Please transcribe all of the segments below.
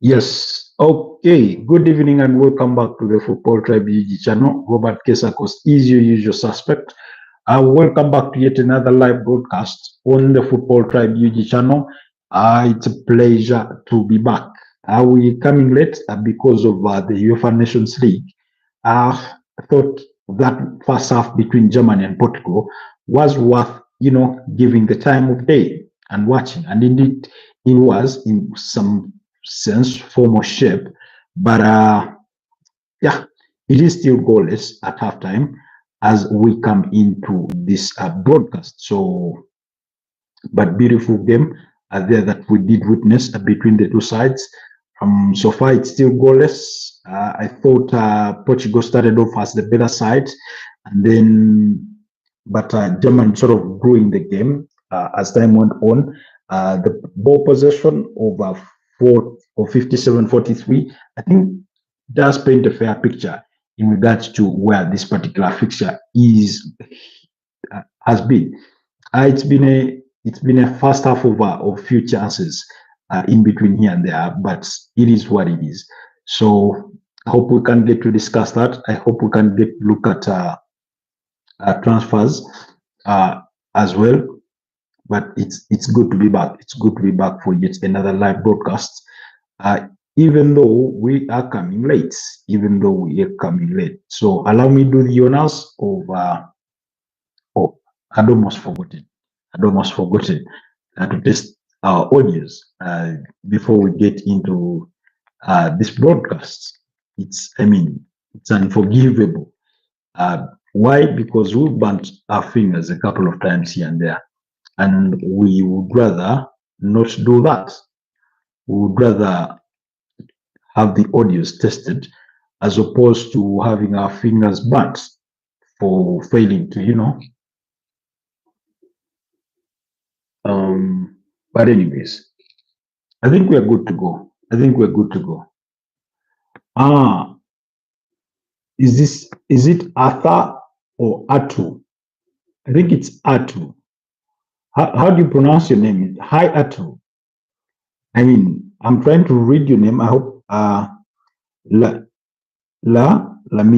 Yes. Okay. Good evening and welcome back to the Football Tribe UG channel. Robert Kesakos is your usual suspect. Welcome back to yet another live broadcast on the Football Tribe UG channel. It's a pleasure to be back. We coming late because of the UEFA Nations League. I thought that first half between Germany and Portugal was worth, giving the time of day and watching. And indeed, it was in some sense, form, or shape. But yeah, it is still goalless at halftime as we come into this broadcast. So, but beautiful game there that we did witness between the two sides. So far, it's still goalless. I thought Portugal started off as the better side, and then, but Germany sort of grew in the game as time went on. The ball possession over 57-43, I think, does paint a fair picture in regards to where this particular fixture is has been. It's been a first half of few chances in between here and there, but it is what it is. So I hope we can get to discuss that. I hope we can get look at transfers as well. But it's good to be back. It's good to be back for yet another live broadcast. Uh, even though we are coming late, So allow me to do the honors of. Oh, I'd almost forgotten. To test our audience before we get into this broadcast. It's unforgivable. Why? Because we burnt our fingers a couple of times here and there, and we would rather not do that. We would rather have the audience tested as opposed to having our fingers burnt for failing to, but anyways, I think we're good to go. Ah, is it Arthur or Atu? I think it's Atu. How do you pronounce your name? Hi, Atu. I'm trying to read your name. I hope La Laminaho.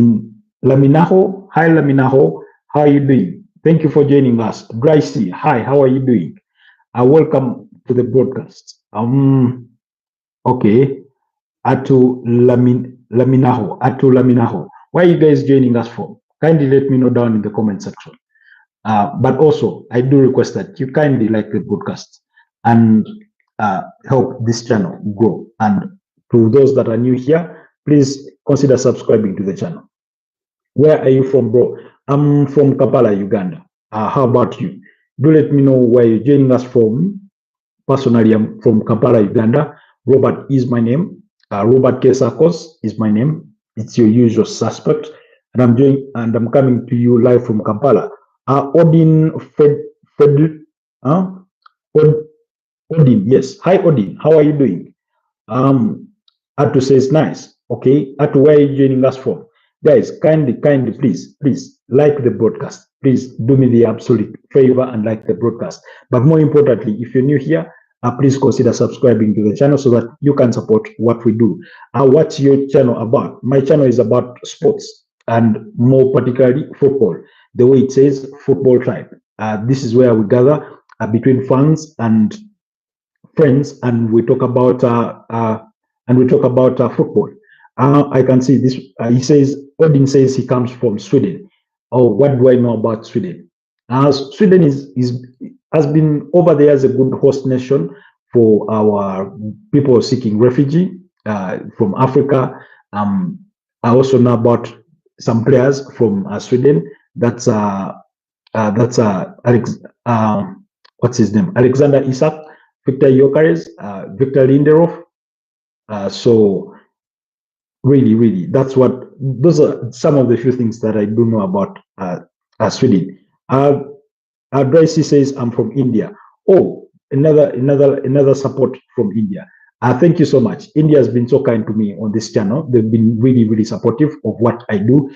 Hi, Laminaho. How are you doing? Thank you for joining us. Gracie, hi, how are you doing? Welcome to the broadcast. Okay. Atu Laminaho. Where are you guys joining us from? Kindly let me know down in the comment section. But also, I do request that you kindly like the broadcast and help this channel grow. And to those that are new here, please consider subscribing to the channel. Where are you from, bro? I'm from Kampala, Uganda. How about you? Do let me know where you're joining us from. Personally, I'm from Kampala, Uganda. Robert is my name. Robert Kesakos is my name. It's your usual suspect. And I'm coming to you live from Kampala. Odin Odin, yes. Hi, Odin. How are you doing? Atu says nice. Okay. Atu, where are you joining us from? Guys, kindly, please like the broadcast. Please do me the absolute favor and like the broadcast. But more importantly, if you're new here, please consider subscribing to the channel so that you can support what we do. What's your channel about? My channel is about sports and more particularly football. The way it says, Football Tribe. This is where we gather between fans and friends, and we talk about football. I can see this. He says Odin says he comes from Sweden. Oh, what do I know about Sweden? Sweden has been over there as a good host nation for our people seeking refugee from Africa. I also know about some players from Sweden. That's Alex. What's his name? Alexander Isak, Victor Yokeres, Victor Lindelof. So really, those are some of the few things that I do know about Sweden. Gracie says I'm from India. Oh, another support from India. Thank you so much. India has been so kind to me on this channel. They've been really supportive of what I do.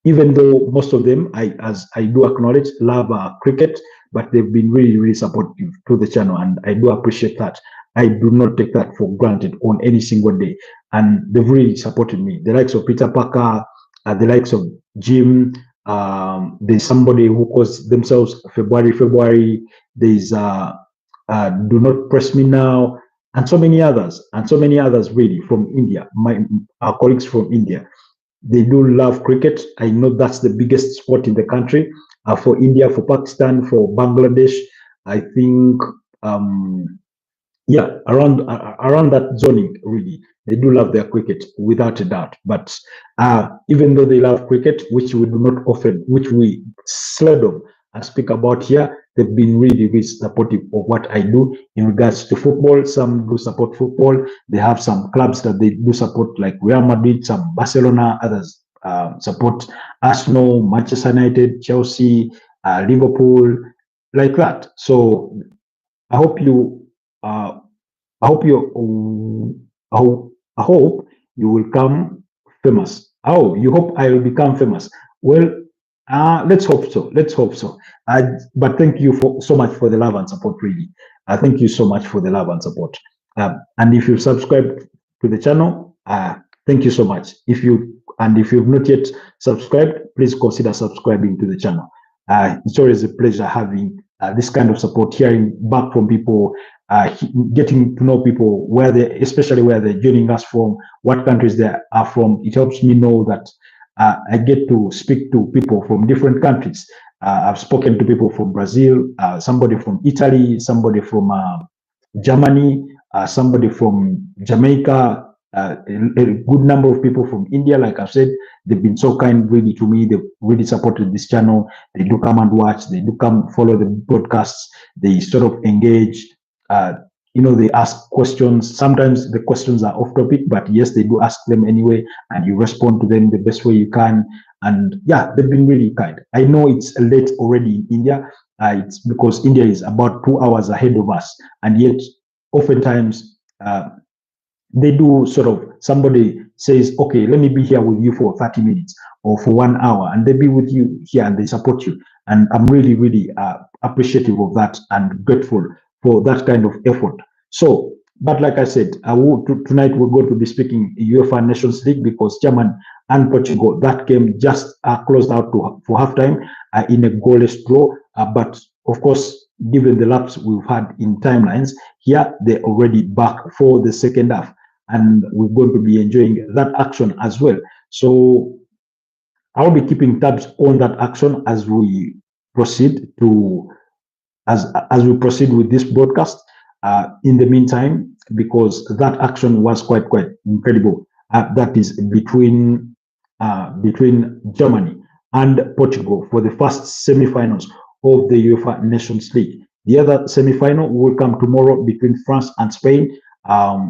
even though most of them, as I do acknowledge, love cricket, but they've been really, really supportive to the channel, and I do appreciate that. I do not take that for granted on any single day, and they've really supported me. The likes of Peter Parker, the likes of Jim. There's somebody who calls themselves February. There's Do Not Press Me Now, and so many others really from India. Our colleagues from India. They do love cricket. I know that's the biggest sport in the country. For India, for Pakistan, for Bangladesh, I think, yeah, around that zoning, really, they do love their cricket without a doubt. But even though they love cricket, which we do not often, which we seldom speak about here, they've been really, really supportive of what I do in regards to football. Some do support football. They have some clubs that they do support, like Real Madrid, some Barcelona, others support Arsenal, Manchester United, Chelsea, Liverpool, like that. So I hope you, I hope you, I hope you will come famous. Oh, you hope I will become famous? Well, let's hope so. Let's hope so. But thank you so much for the love and support. Really, thank you so much for the love and support. And if you subscribe to the channel, thank you so much. If you've not yet subscribed, please consider subscribing to the channel. It's always a pleasure having this kind of support, hearing back from people, getting to know people especially where they're joining us from, what countries they are from. It helps me know that I get to speak to people from different countries. I've spoken to people from Brazil, somebody from Italy, somebody from Germany, somebody from Jamaica, a good number of people from India. Like I've said, they've been so kind really to me. They've really supported this channel. They do come and watch. They do come follow the broadcasts. They sort of engage. They ask questions. Sometimes the questions are off topic, but yes, they do ask them anyway, and you respond to them the best way you can. And yeah, they've been really kind. I know it's late already in India. It's because India is about 2 hours ahead of us, and yet oftentimes they do sort of, somebody says, okay, let me be here with you for 30 minutes or for 1 hour, and they be with you here and they support you. And I'm really, really appreciative of that and grateful for that kind of effort. So, but like I said, tonight we're going to be speaking UEFA Nations League, because Germany and Portugal, that game just closed out for halftime in a goalless draw. But of course, given the lapse we've had in timelines, here they're already back for the second half, and we're going to be enjoying that action as well. So I'll be keeping tabs on that action as we proceed with this broadcast. In the meantime, because that action was quite incredible. That is between Germany and Portugal for the first semi-finals of the UEFA Nations League. The other semi-final will come tomorrow between France and Spain.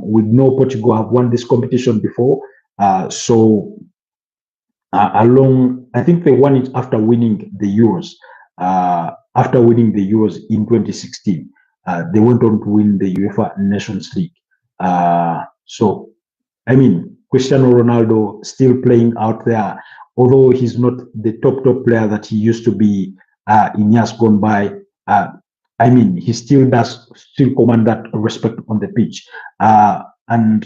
We know Portugal have won this competition before, I think they won it after winning the Euros. After winning the Euros in 2016, they went on to win the UEFA Nations League. So, I mean, Cristiano Ronaldo still playing out there, although he's not the top player that he used to be in years gone by. I mean, he still command that respect on the pitch, and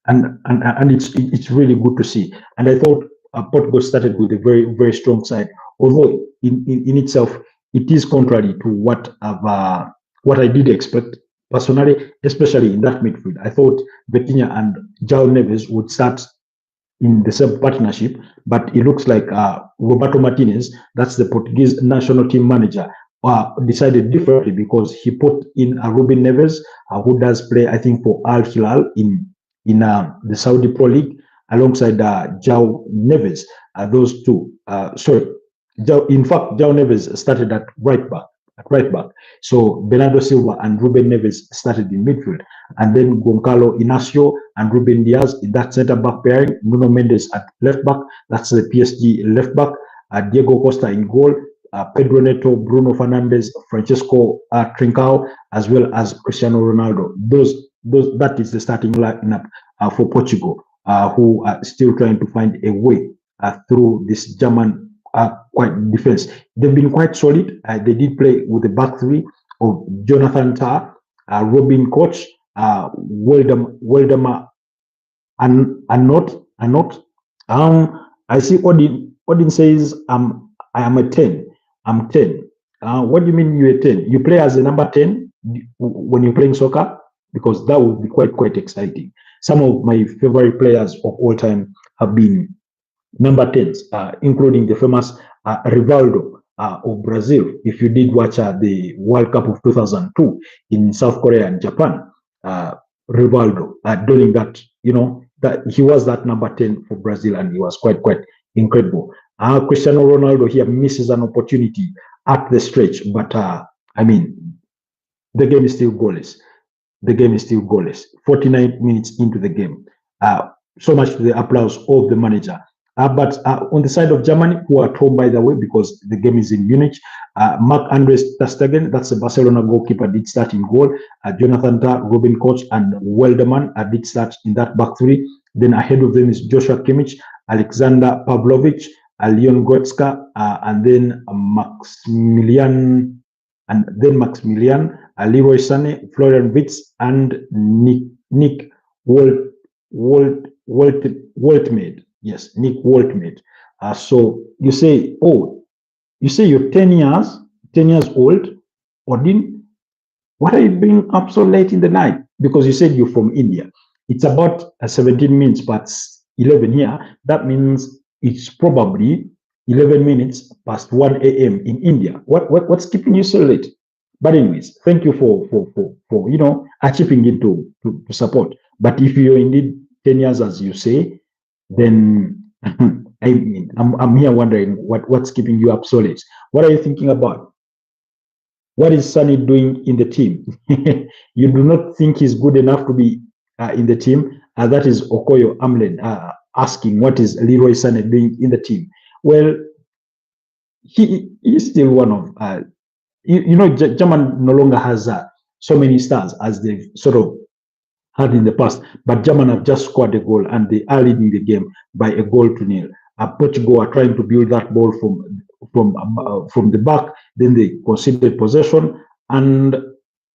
it's really good to see. And I thought Portugal started with a very, very strong side, although in itself it is contrary to what I did expect personally, especially in that midfield. I thought Vitinha and João Neves would start in the same partnership, but it looks like Roberto Martinez, that's the Portuguese national team manager, decided differently, because he put in Ruben Neves, who does play, I think, for Al Hilal in the Saudi Pro League, alongside João Neves. Those two, in fact, João Neves started at right back. So Bernardo Silva and Ruben Neves started in midfield, and then Goncalo Inacio and Ruben Diaz in that centre back pairing. Nuno Mendes at left back, that's the PSG left back. Diego Costa in goal. Pedro Neto, Bruno Fernandes, Francesco Trincao, as well as Cristiano Ronaldo. That is the starting lineup for Portugal, who are still trying to find a way through this German quite defense. They've been quite solid. They did play with the back three of Jonathan Tah, Robin Koch, Waldemar and not. I see Odin says I am a 10. I'm 10. What do you mean you're a 10? You play as a number 10 when you're playing soccer? Because that would be quite exciting. Some of my favorite players of all time have been number 10s, including the famous Rivaldo of Brazil. If you did watch the World Cup of 2002 in South Korea and Japan, Rivaldo during that, that he was that number 10 for Brazil, and he was quite incredible. Cristiano Ronaldo here misses an opportunity at the stretch, but I mean, the game is still goalless. The game is still goalless. 49 minutes into the game. So much to the applause of the manager. But on the side of Germany, who are at home, by the way, because the game is in Munich, Marc-André ter Stegen, that's the Barcelona goalkeeper, did start in goal. Jonathan Tah, Robin Koch, and Welderman did start in that back three. Then ahead of them is Joshua Kimmich, Alexander Pavlovich, Leon Goretzka, and then Maximilian, Leroy Sané, Florian Wirtz, and Nick Woltmade. Yes, Nick Woltmade. So you say, you're 10 years old, Odin. What are you being up so late in the night? Because you said you're from India. It's about 17 minutes past 11 here. That means it's probably 11 minutes past 1 a.m. in India. What's keeping you so late? But anyways, thank you for chipping in to support. But if you're indeed 10 years, as you say, then I mean, I'm here wondering what's keeping you up so late. What are you thinking about? What is Sunny doing in the team? You do not think he's good enough to be in the team? That is Okoyo Amlen asking, what is Leroy Sané doing in the team? Well, he is still one of, German no longer has so many stars as they've sort of had in the past, but German have just scored a goal and they are leading the game by 1-0. Portugal are trying to build that ball from the back. Then they conceded possession, and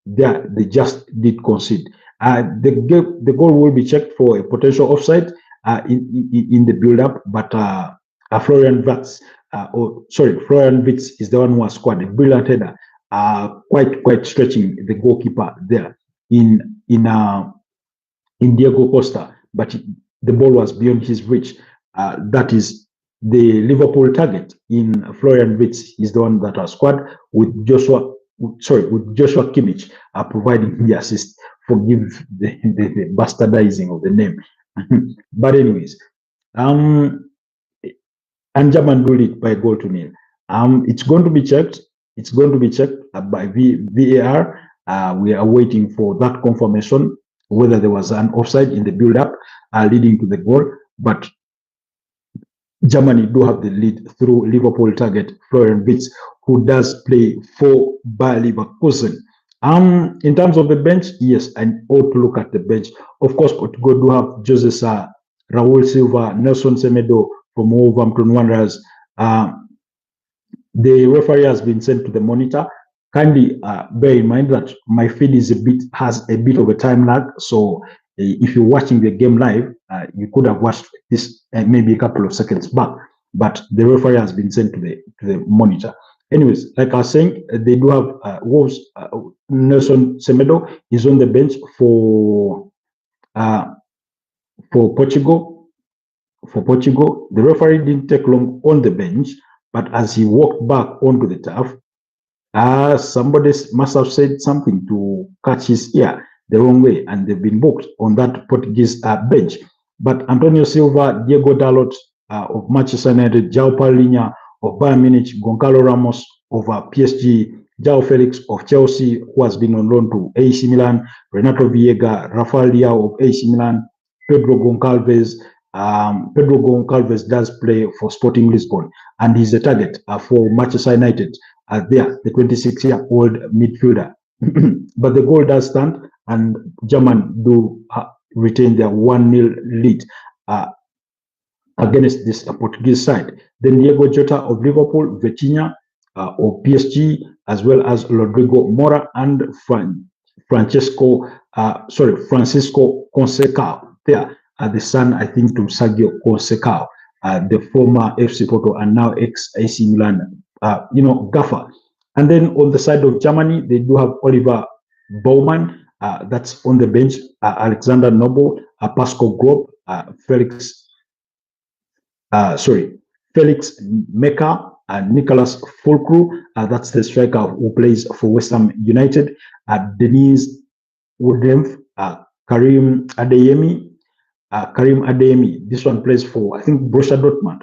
they just did concede. The goal will be checked for a potential offside in the build-up, but Florian Wirtz is the one who has scored a brilliant header, quite stretching the goalkeeper there in Diego Costa, but the ball was beyond his reach. That is the Liverpool target in Florian Wirtz. Is the one that has scored with Joshua Kimmich providing the assist. Forgive the bastardizing of the name. But anyways, and German ruled it by 1-0. It's going to be checked. It's going to be checked by VAR. We are waiting for that confirmation, whether there was an offside in the build-up leading to the goal. But Germany do have the lead through Liverpool target Florian Wirtz, who does play for Bayer Leverkusen. In terms of the bench, yes, I ought to look at the bench. Of course, Portugal do have Jose Raul Silva, Nelson Semedo from Wolverhampton Wanderers. The referee has been sent to the monitor. Kindly bear in mind that my feed has a bit of a time lag. So if you're watching the game live, you could have watched this maybe a couple of seconds back, but the referee has been sent to the monitor. Anyways, like I was saying, they do have Wolves. Nelson Semedo is on the bench for Portugal. For Portugal, the referee didn't take long on the bench, but as he walked back onto the turf, somebody must have said something to catch his ear the wrong way, and they've been booked on that Portuguese bench. But Antonio Silva, Diego Dalot of Manchester United, João Paulinho of Bayern Munich, Goncalo Ramos of PSG, João Felix of Chelsea, who has been on loan to AC Milan, Renato Vieira, Rafael Leao of AC Milan, Pedro Goncalves. Pedro Goncalves does play for Sporting Lisbon, and he's a target for Manchester United. There, the 26-year-old midfielder. But the goal does stand, and German do retain their 1-0 lead. against this Portuguese side. Then Diego Jota of Liverpool, Vitinha of PSG, as well as Rodrigo Mora and Francisco Conceição. There, the son, I think, to Sergio Conceição, the former FC Porto and now ex-AC Milan, gaffer. And then on the side of Germany, they do have Oliver Baumann, that's on the bench, Alexander Noble, Pascal Grob, Felix Meka, Nicholas Fulcru, that's the striker who plays for West Ham United, Denise Woodruff, Karim Adeyemi. This one plays for, I think, Borussia Dortmund.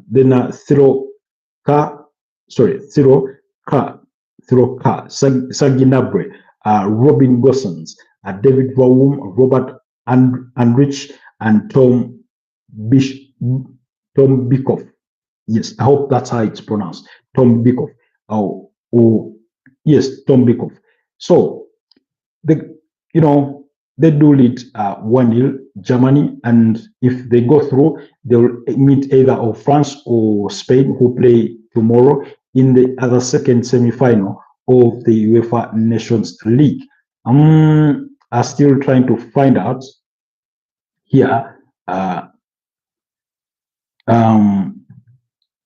Then Thiro Saginabre, Robin Gossens, David Vaum, Robert Andrich, and Tom Bikoff. Yes, I hope that's how it's pronounced. Tom Bikoff. Yes, Tom Bikoff. So they do lead 1-0 Germany, and if they go through, they'll meet either of France or Spain, who play tomorrow in the other second semi-final of the UEFA Nations League. I'm still trying to find out here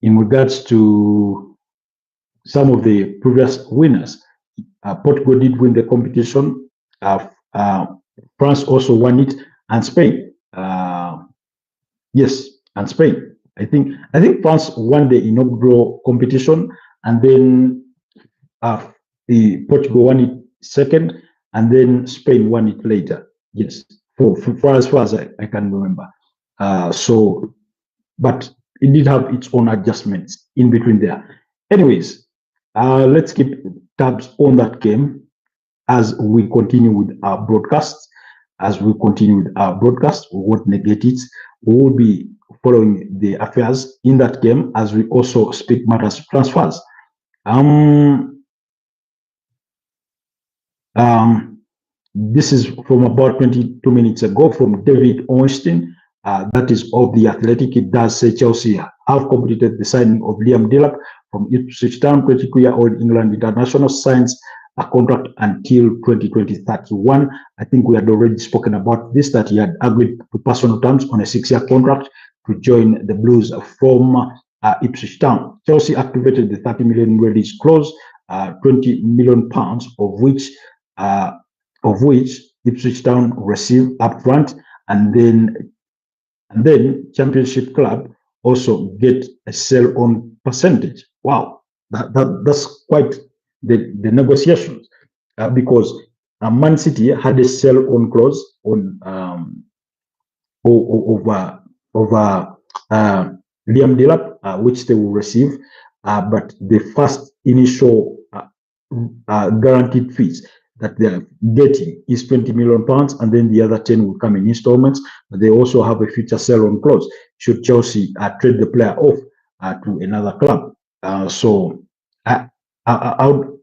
in regards to some of the previous winners. Portugal did win the competition. France also won it, and Spain. Yes, and Spain. I think France won the inaugural competition, and then Portugal won it second, and then Spain won it later. Yes, for as far as I can remember. But it did have its own adjustments in between there. Anyways, let's keep tabs on that game as we continue with our broadcasts. We won't negate it. We will be following the affairs in that game as we also speak matters of transfers. This is from about 22 minutes ago from David Ornstein, that is of The Athletic. It does say Chelsea have completed the signing of Liam Delap from Ipswich Town. 22-year-old England international signs a contract until 2020-31. I think we had already spoken about this, that he had agreed to personal terms on a 6-year contract to join the Blues from Ipswich Town. Chelsea activated the 30 million release clause, 20 million pounds of which Ipswich Town received upfront, and then Championship club also get a sell-on percentage. Wow, that's quite the negotiations, because Man City had a sell-on clause on over Liam Delap, which they will receive, but the first initial guaranteed fees that they are getting is 20 million pounds, and then the other 10 will come in installments. But they also have a future sell-on clause should Chelsea trade the player off to another club. So I'll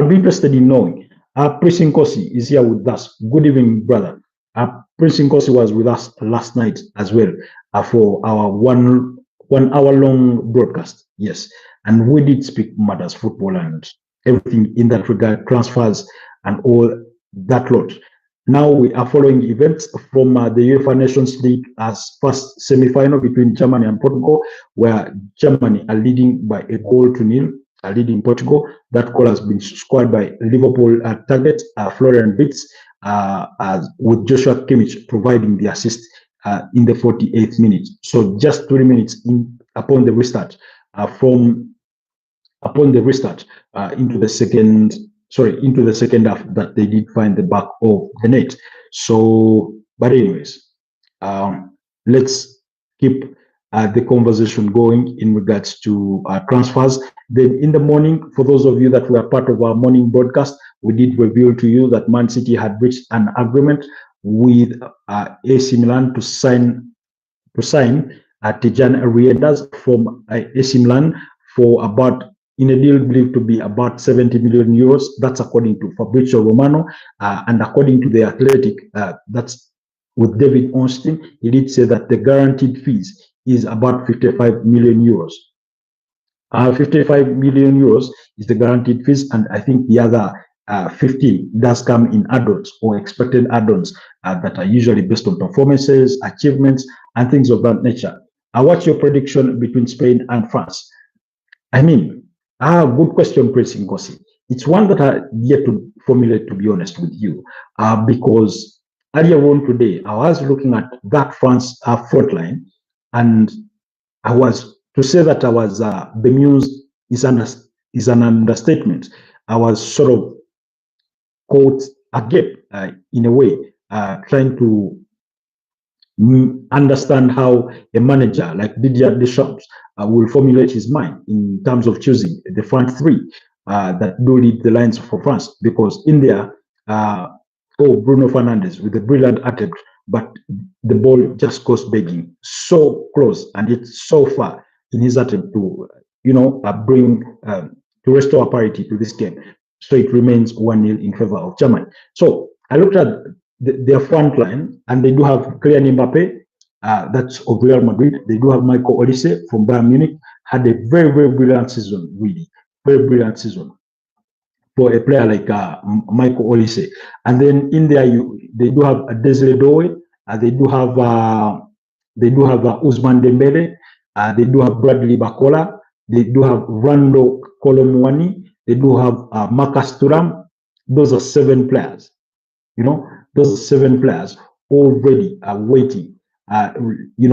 be interested in knowing. Prince Nkosi is here with us. Good evening, brother. Prince Nkosi was with us last night as well for our one hour long broadcast. Yes, and we did speak matters football and everything in that regard, transfers and all that lot. Now we are following events from the UEFA Nations League as first semi-final between Germany and Portugal, where Germany are leading by a goal to nil, leading Portugal. That goal has been scored by Liverpool target Florian Wirtz, with Joshua Kimmich providing the assist in the 48th minute. So just 3 minutes upon the restart, into the second half, that they did find the back of the net. So, but anyways, let's keep the conversation going in regards to transfers. Then in the morning, for those of you that were part of our morning broadcast, we did reveal to you that Man City had reached an agreement with AC Milan to sign Tijan Riendas from AC Milan for about, in a deal believed to be about 70 million euros. That's according to Fabrizio Romano, and according to The Athletic, that's with David Ornstein, he did say that the guaranteed fees is about 55 million euros. 55 million euros is the guaranteed fees, and I think the other 15 does come in add-ons or expected add-ons that are usually based on performances, achievements, and things of that nature. What's your prediction between Spain and France? I mean, good question, Prince Ngosi. It's one that I yet to formulate, to be honest with you, because earlier on today, I was looking at that France front line, and I was, to say that I was bemused is an understatement. I was sort of caught a gap in a way, trying to understand how a manager like Didier Deschamps will formulate his mind in terms of choosing the front three that do lead the lines for France. Because in there, Bruno Fernandes with a brilliant attempt, but the ball just goes begging so close and it's so far in his attempt to, bring to restore parity to this game. So it remains 1-0 in favor of Germany. So I looked at their front line, and they do have Kylian Mbappe, that's of Real Madrid. They do have Michael Olise from Bayern Munich. Had a very, very brilliant season, really, very brilliant season for a player like Michael Olise. And then in there, they do have Desiree Doué. They do have Ousmane Dembele. They do have Bradley Bakola. They do have Rando Kolomwani. They do have Marcus Thuram. Those are 7 players. Those 7 players already are waiting, in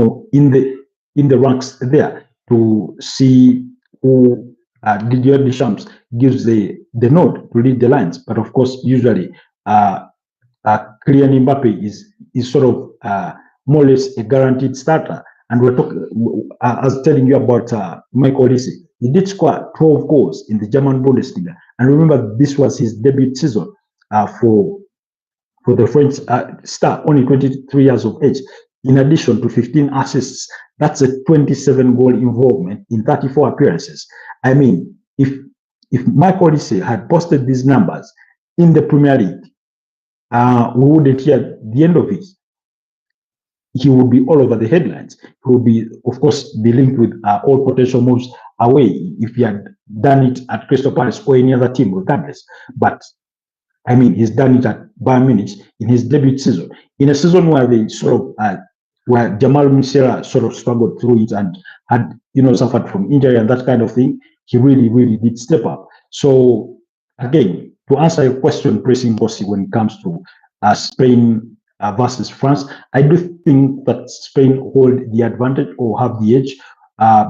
the ranks there to see who Didier Deschamps gives the nod to lead the lines. But of course, usually Kylian Mbappe is sort of more or less a guaranteed starter. And we're talking, I was telling you about Michael Olise. He did score 12 goals in the German Bundesliga. And remember, this was his debut season for the French star, only 23 years of age. In addition to 15 assists, that's a 27-goal involvement in 34 appearances. I mean, if Michael Olise had posted these numbers in the Premier League, we wouldn't hear the end of it. He would be all over the headlines. He would be, of course, be linked with all potential moves away if he had done it at Crystal Palace or any other team, regardless. But I mean, he's done it at Bayern Munich in his debut season, in a season where they sort of where Jamal Musiala sort of struggled through it and had suffered from injury and that kind of thing. He really, really did step up. So again, to answer your question, Pressing Bossy, when it comes to Spain versus France, I do think that Spain hold the advantage or have the edge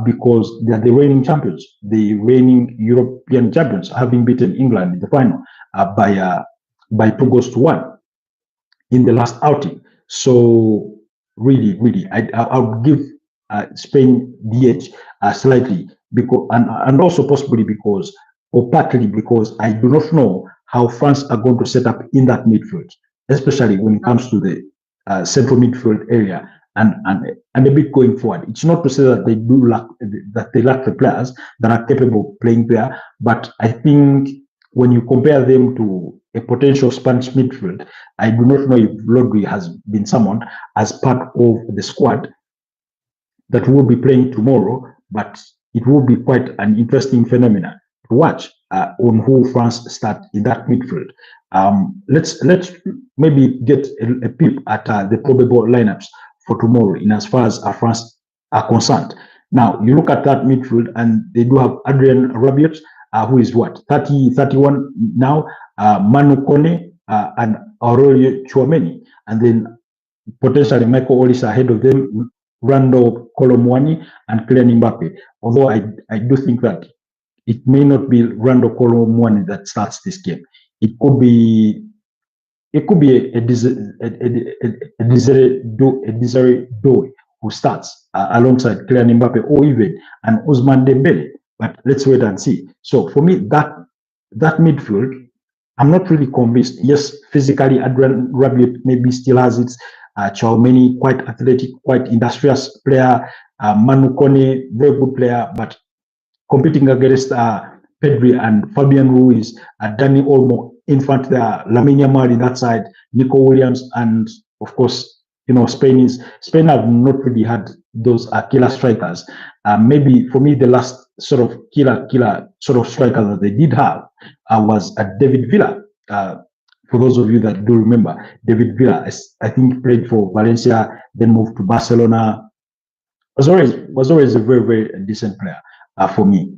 because they are the reigning champions, the reigning European champions, having beaten England in the final by 2 goals to 1 in the last outing. So really, I would give Spain the edge slightly, because and also possibly because, or partly because, I do not know how France are going to set up in that midfield, especially when it comes to the central midfield area and a bit going forward. It's not to say that they lack the players that are capable of playing there, but I think when you compare them to a potential Spanish midfield, I do not know if Rodri has been summoned as part of the squad that will be playing tomorrow, but it will be quite an interesting phenomenon to watch on who France start in that midfield. Let's maybe get a peep at the probable lineups for tomorrow in as far as France are concerned. Now, you look at that midfield, and they do have Adrien Rabiot, who is 30, 31 now, Manu Kone, and Aurelio Chouameni, and then potentially Michael Olise ahead of them, Rando Kolomwani, and Kylian Mbappe. Although I do think that it may not be Rando Kolomwani that starts this game. It could be a Desiree Doué who starts alongside Kylian Mbappe, or even an Ousmane Dembele. But let's wait and see. So for me, that midfield, I'm not really convinced. Yes, physically, Adrien Rabiot maybe still has its Chouameni, quite athletic, quite industrious player. Manu Kone, very good player, but competing against Pedri and Fabian Ruiz, Dani Olmo, Infant there, Lamine Yamal in that side, Nico Williams, and of course Spain have not really had those killer strikers. Maybe for me, the last sort of killer sort of striker that they did have was David Villa. For those of you that do remember, David Villa, I think played for Valencia, then moved to Barcelona. Was always a very, very decent player for me.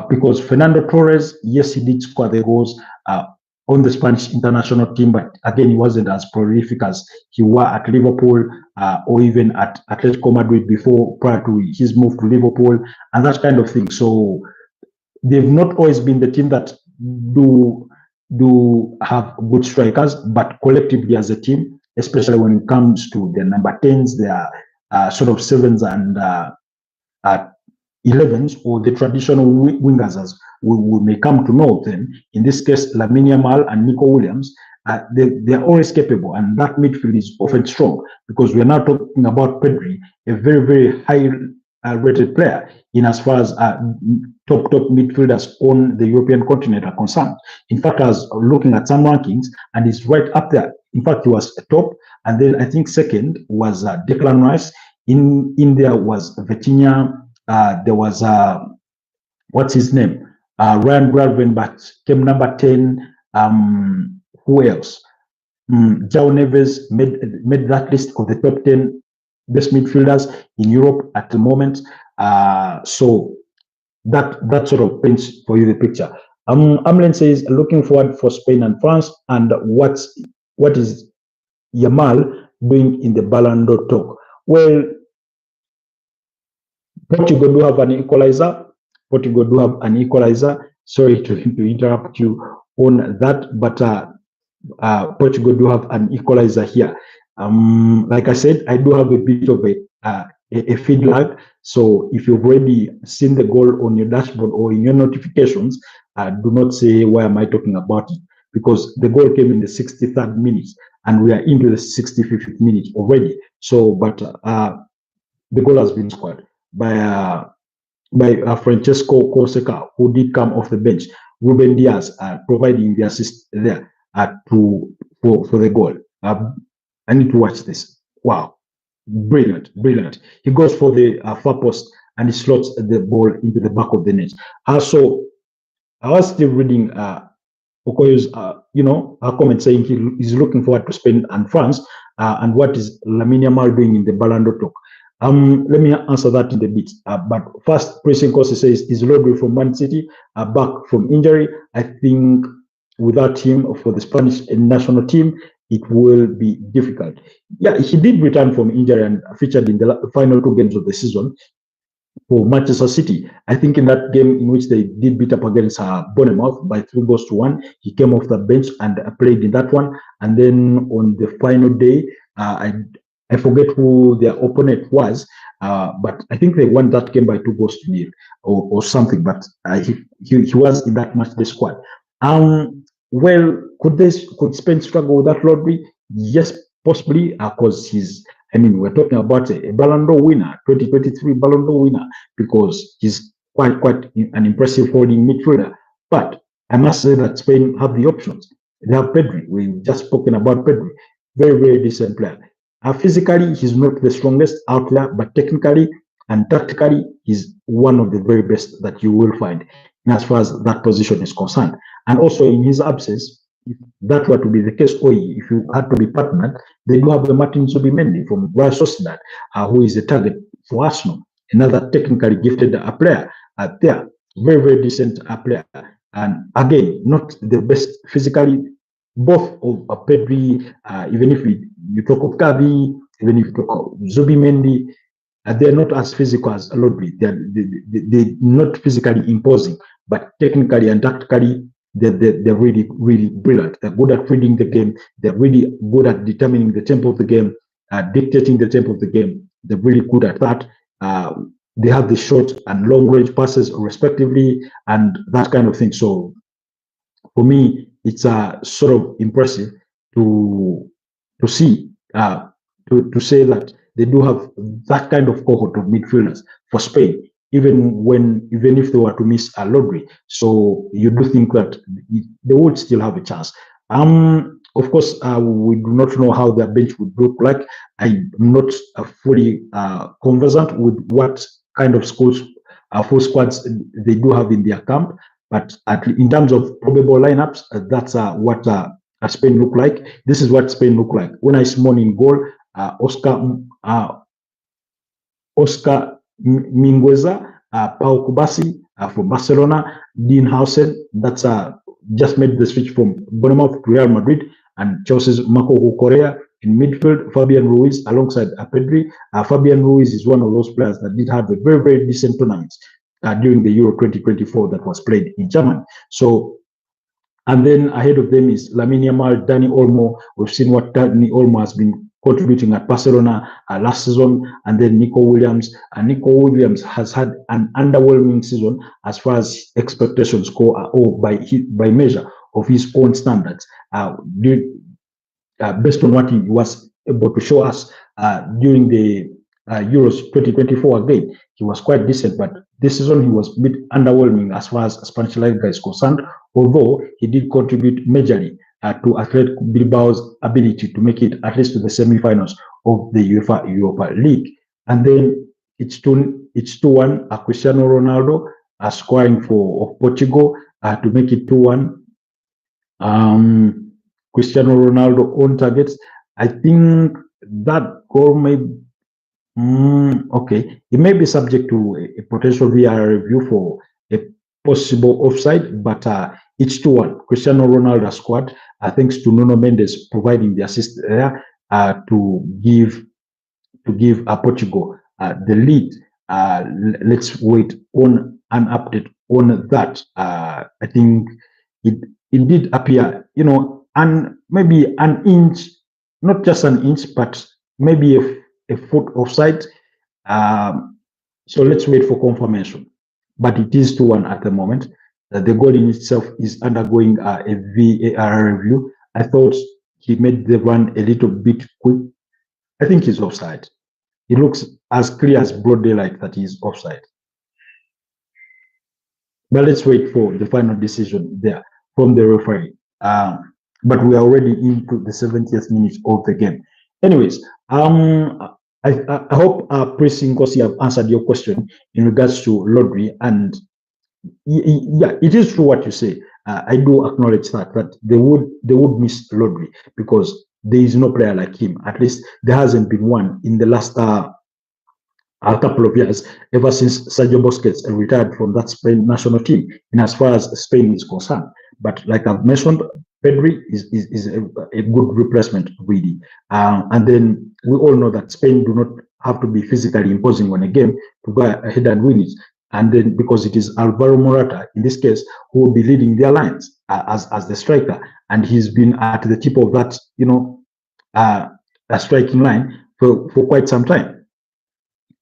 Because Fernando Torres, yes, he did score the goals on the Spanish international team, but again, he wasn't as prolific as he was at Liverpool or even at Atletico Madrid prior to his move to Liverpool and that kind of thing. So they've not always been the team that do have good strikers, but collectively as a team, especially when it comes to their number 10s, their sort of 7s and 11s, or the traditional wingers as we may come to know them. In this case, Lamine Yamal and Nico Williams, they are always capable, and that midfield is often strong, because we are now talking about Pedri, a very, very high rated player in as far as top midfielders on the European continent are concerned. In fact, I was looking at some rankings, and he's right up there. In fact, he was top, and then I think second was Declan Rice. In there was Vitinha. There was what's his name? Ryan Gravenberch came number 10. Who else? João Neves made that list of the top 10 best midfielders in Europe at the moment. So that sort of paints for you the picture. Amlen says, looking forward for Spain and France, and what is Yamal doing in the Ballon d'Or talk? Well, Portugal do have an equalizer. Sorry to interrupt you on that, but Portugal do have an equalizer here. Like I said, I do have a bit of a feed lag. So if you've already seen the goal on your dashboard or in your notifications, do not say, why am I talking about it? Because the goal came in the 63rd minute and we are into the 65th minute already. So, but the goal has been scored by Francesco Corsica, who did come off the bench. Ruben Diaz providing the assist there for the goal. I need to watch this. Wow, brilliant. He goes for the far post and he slots the ball into the back of the net. So I was still reading Okoyo's, comment saying he's looking forward to Spain and France, and what is Lamine Yamal doing in the Ballon d'Or talk. Let me answer that in a bit. But first, Pressing Costa says, is Rodri from Man City back from injury? I think without him for the Spanish national team, it will be difficult. Yeah, he did return from injury and featured in the final 2 games of the season for Manchester City. I think in that game in which they did beat up against Bournemouth by 3-1, he came off the bench and played in that one. And then on the final day, I forget who their opponent was, but I think they won that game by 2-0 or something. But he was in that match, the squad. Well, could Spain struggle with that Rodri? Yes, possibly, because we're talking about a Ballon d'Or winner, 2023 Ballon d'Or winner, because he's quite an impressive holding midfielder. But I must say that Spain have the options. They have Pedri. We've just spoken about Pedri. Very, very decent player. Physically, he's not the strongest out there, but technically and tactically, he's one of the very best that you will find as far as that position is concerned. And also in his absence, if that were to be the case, or if you had to be partnered, they do have the Martin Zubimendi from Real Sociedad, who is a target for Arsenal, another technically gifted player there, very, very decent player. And again, not the best physically. Both of Pedri, even if you talk of Gavi, even if you talk of Zubimendi, they're not as physical as Rodri. They're not physically imposing, but technically and tactically, they're really, really brilliant. They're good at reading the game. They're really good at determining the tempo of the game, dictating the tempo of the game. They're really good at that. They have the short and long range passes respectively, and that kind of thing. So for me, it's sort of impressive to see, to say that they do have that kind of cohort of midfielders for Spain, even if they were to miss a Rodri. So you do think that they would still have a chance. Of course, we do not know how their bench would look like. I'm not fully conversant with what kind of full squads they do have in their camp. But in terms of probable lineups, that's what Spain look like. This is what Spain look like. When I Simon in goal, Oscar Mingueza, Pau Kubasi from Barcelona, Dean Hausen, that's just made the switch from Bournemouth to Real Madrid, and Chelsea's Marco Correa in midfield, Fabian Ruiz alongside Pedri. Fabian Ruiz is one of those players that did have a very, very decent tournament during the Euro 2024 that was played in Germany. So, and then ahead of them is Lamine Yamal, Dani Olmo. We've seen what Dani Olmo has been contributing at Barcelona last season, and then Nico Williams. And Nico Williams has had an underwhelming season as far as expectations go, or by measure of his own standards. Based on what he was able to show us during the Euros 2024 again, he was quite decent, but this season he was a bit underwhelming as far as Spanish La Liga is concerned, although he did contribute majorly to Athletic Bilbao's ability to make it at least to the semi-finals of the UEFA Europa League. And then it's 2-1, Cristiano Ronaldo scoring for Portugal to make it 2-1. Cristiano Ronaldo on targets. I think that goal may okay, it may be subject to a potential VAR review for a possible offside, but it's 2-1. Cristiano Ronaldo scored, thanks to Nuno Mendes providing the assist there to give Portugal the lead. Let's wait on an update on that. I think it did appear, and maybe an inch, not just an inch, but maybe a foot offside. So let's wait for confirmation. But it is 2-1 at the moment. The goal in itself is undergoing a VAR review. I thought he made the run a little bit quick. I think he's offside. It looks as clear as broad daylight that he's offside. But let's wait for the final decision there from the referee. But we are already into the 70th minute of the game. Anyways, I hope Prince Nkosi have answered your question in regards to Rodri, and yeah, it is true what you say. I do acknowledge that they would miss Rodri because there is no player like him. At least there hasn't been one in the last couple of years, ever since Sergio Busquets retired from that Spain national team, in as far as Spain is concerned. But like I've mentioned, Pedri is a good replacement, really. And then we all know that Spain do not have to be physically imposing on a game to go ahead and win it. And then because it is Alvaro Morata, in this case, who will be leading their lines as the striker. And he's been at the tip of that, a striking line for quite some time.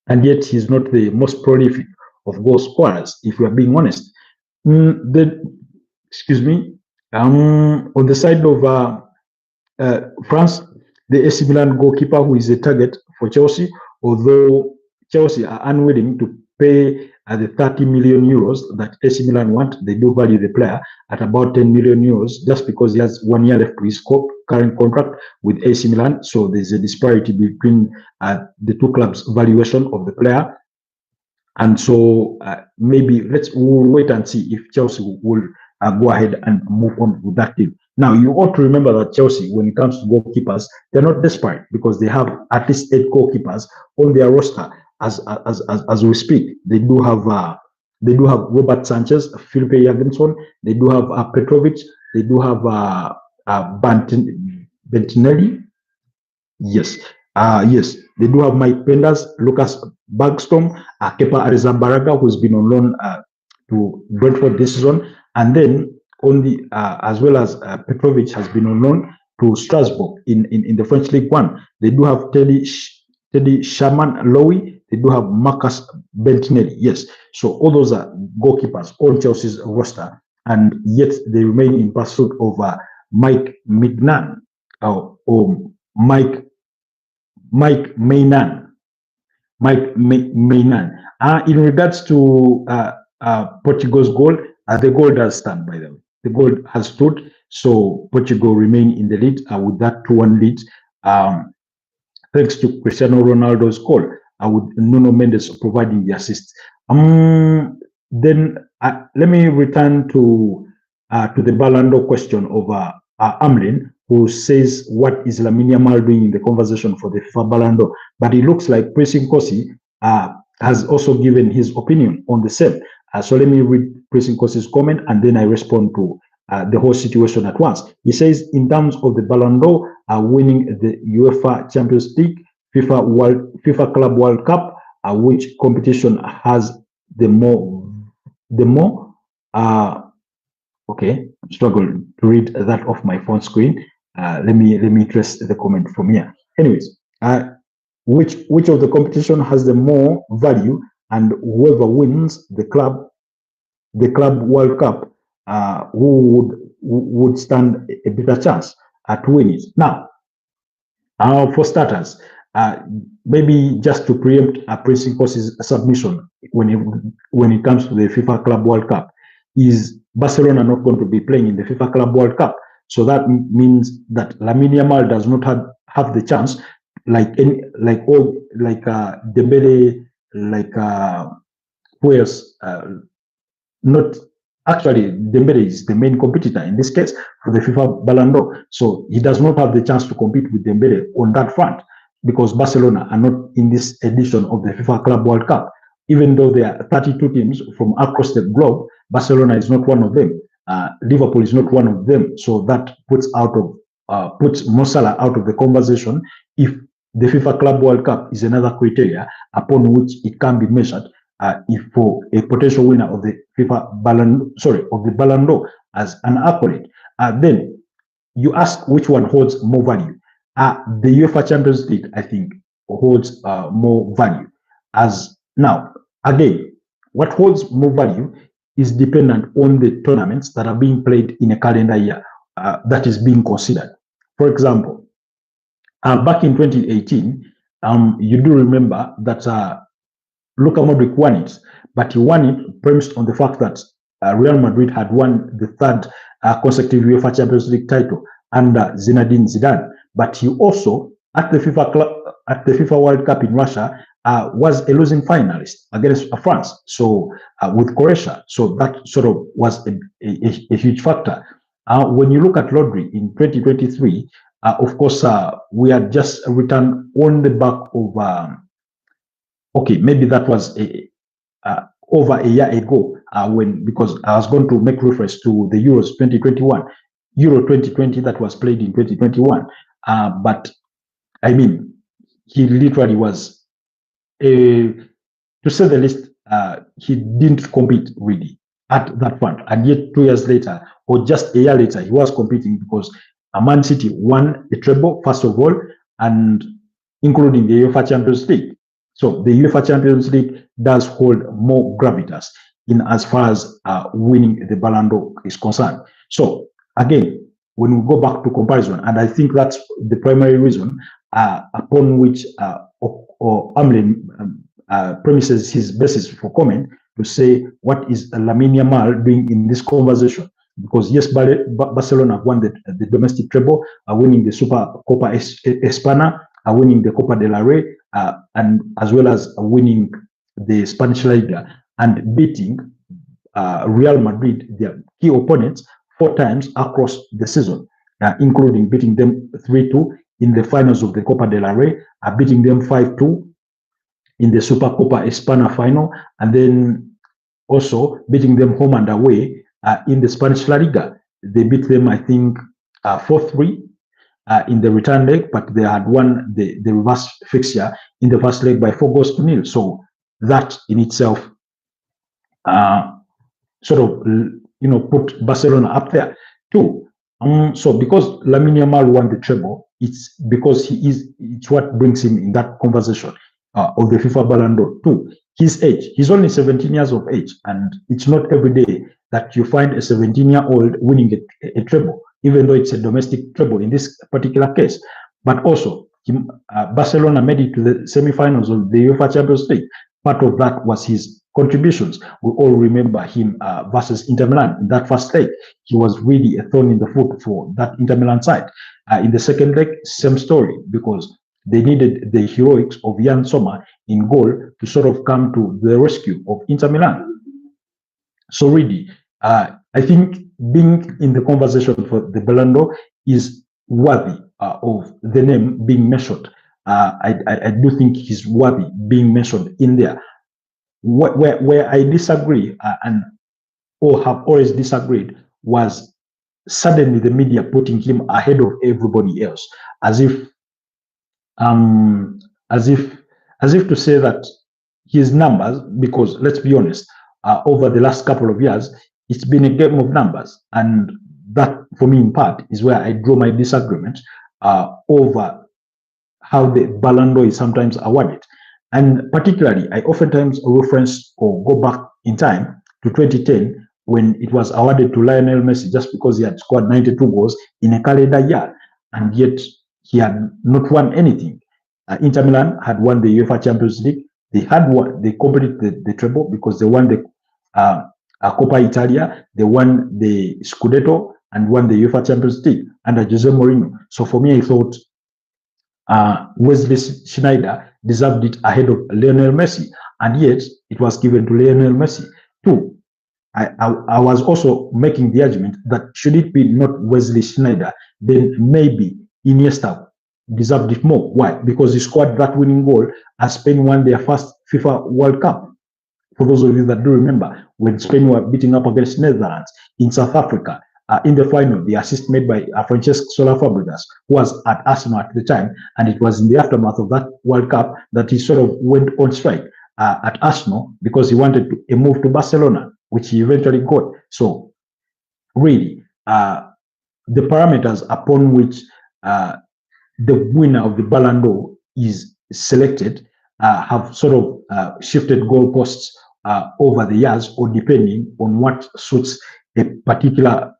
And yet he's not the most prolific of goal scorers, if we are being honest. Excuse me, on the side of France, the AC Milan goalkeeper, who is a target for Chelsea, although Chelsea are unwilling to pay the 30 million euros that AC Milan want. They do value the player at about 10 million euros just because he has 1 year left to his current contract with AC Milan. So there's a disparity between the two clubs' valuation of the player. And so maybe we'll wait and see if Chelsea will go ahead and move on with that deal. Now, you ought to remember that Chelsea, when it comes to goalkeepers, they're not desperate because they have at least 8 goalkeepers on their roster as we speak. They do have Robert Sanchez, Felipe Jorgensen, they do have Petrovic, they do have Bentinelli. Yes. Yes, they do have Mike Penders, Lucas Bergstrom, Kepa Arrizabalaga, who's been on loan to Brentford this season, and then on the as well as Petrovic has been on loan to Strasbourg in the French League One. They do have Teddy Sherman Lowy. They do have Marcus Bentinelli. Yes, so all those are goalkeepers on Chelsea's roster, and yet they remain in pursuit of Mike Mignan or Mike Maignan. In regards to Portugal's goal, the goal does stand, by the way. The goal has stood. So Portugal remain in the lead with that 2-1 lead, thanks to Cristiano Ronaldo's goal, with Nuno Mendes providing the assist. Then let me return to the Ballon d'Or question of Amlin, who says, what is Lamine Yamal doing in the conversation for the FIFA Ballon d'Or? But it looks like Prince Nkosi has also given his opinion on the same. So let me read Prince Nkosi's comment, and then I respond to the whole situation at once. He says, in terms of the Ballon d'Or, winning the UEFA Champions League, FIFA Club World Cup, which competition has the more, okay, I'm struggling to read that off my phone screen. Let me trace the comment from here. Anyways, which of the competition has the more value, and whoever wins the club World Cup, who would stand a better chance to win it. Now, for starters, maybe just to preempt Prince Nkosi's submission when it comes to the FIFA Club World Cup, is Barcelona not going to be playing in the FIFA Club World Cup? So that means that Lamine Yamal does not have the chance, Dembele, who else? Not actually, Dembele is the main competitor in this case for the FIFA Ballon d'Or. So he does not have the chance to compete with Dembele on that front, because Barcelona are not in this edition of the FIFA Club World Cup. Even though there are 32 teams from across the globe, Barcelona is not one of them. Liverpool is not one of them. So that puts Mo Salah out of the conversation if the FIFA Club World Cup is another criteria upon which it can be measured. If for a potential winner of the Ballon d'Or as an accolade, then you ask which one holds more value. The UEFA Champions League, I think, holds more value. As now, again, what holds more value is dependent on the tournaments that are being played in a calendar year that is being considered. For example, back in 2018, you do remember that Luka Modric won it, but he won it premised on the fact that Real Madrid had won the third consecutive UEFA Champions League title under Zinedine Zidane. But he also, at the FIFA World Cup in Russia, was a losing finalist against France. So with Croatia, so that sort of was a huge factor. When you look at Rodri in 2023, of course, we had just returned on the back of. Okay, maybe that was over a year ago, because I was going to make reference to the Euros 2021, Euro 2020 that was played in 2021. But I mean, he literally was, to say the least, he didn't compete really at that point. And yet 2 years later, or just a year later, he was competing because Man City won a treble, first of all, and including the UEFA Champions League. So the UEFA Champions League does hold more gravitas in as far as winning the Ballon d'Or is concerned. So again, when we go back to comparison, and I think that's the primary reason upon which Amlin premises his basis for comment to say, what is Lamine Yamal doing in this conversation? Because yes, Barcelona won the domestic treble, winning the Super Copa España, winning the Copa del Rey, and as well as winning the Spanish Liga and beating Real Madrid, their key opponents, 4 times across the season, including beating them 3-2 in the finals of the Copa del Rey, beating them 5-2 in the Super Copa España final, and then also beating them home and away in the Spanish La Liga. They beat them, I think, 4-3 in the return leg, but they had won the reverse fixture in the first leg by 4-0. So that in itself sort of, put Barcelona up there too. So because Lamine Yamal won the treble, it's because it's what brings him in that conversation of the FIFA Ballon d'Or too. His age, he's only 17 years of age, and it's not every day that you find a 17-year-old winning a treble, even though it's a domestic treble in this particular case. But also, Barcelona made it to the semi-finals of the UEFA Champions League. Part of that was his contributions. We all remember him versus Inter Milan in that first leg. He was really a thorn in the foot for that Inter Milan side. In the second leg, same story, because they needed the heroics of Jan Sommer in goal to sort of come to the rescue of Inter Milan. So really, I think being in the conversation for the Ballon d'Or is worthy of the name being mentioned. I do think he's worthy being mentioned in there. Where I disagree and or have always disagreed was suddenly the media putting him ahead of everybody else, as if um, as if as if to say that his numbers, because let's be honest, over the last couple of years, it's been a game of numbers, and that for me in part is where I draw my disagreement over how the Ballon d'Or is sometimes awarded. And particularly, I oftentimes reference or go back in time to 2010 when it was awarded to Lionel Messi just because he had scored 92 goals in a calendar year, and yet he had not won anything. Inter Milan had won the UEFA Champions League. They completed the treble because they won the Coppa Italia, they won the Scudetto, and won the UEFA Champions League under Jose Mourinho. So for me, I thought Wesley Sneijder deserved it ahead of Lionel Messi, and yet it was given to Lionel Messi too. I was also making the argument that should it be not Wesley Sneijder, then maybe Iniesta deserved it more. Why? Because he scored that winning goal as Spain won their first FIFA World Cup. For those of you that do remember, when Spain were beating up against Netherlands in South Africa, in the final, the assist made by Francesc Sola Fabregas, who was at Arsenal at the time, and it was in the aftermath of that World Cup that he sort of went on strike at Arsenal because he wanted a move to Barcelona, which he eventually got. So, really, the parameters upon which the winner of the Ballon d'Or is selected have sort of shifted goalposts over the years, or depending on what suits a particular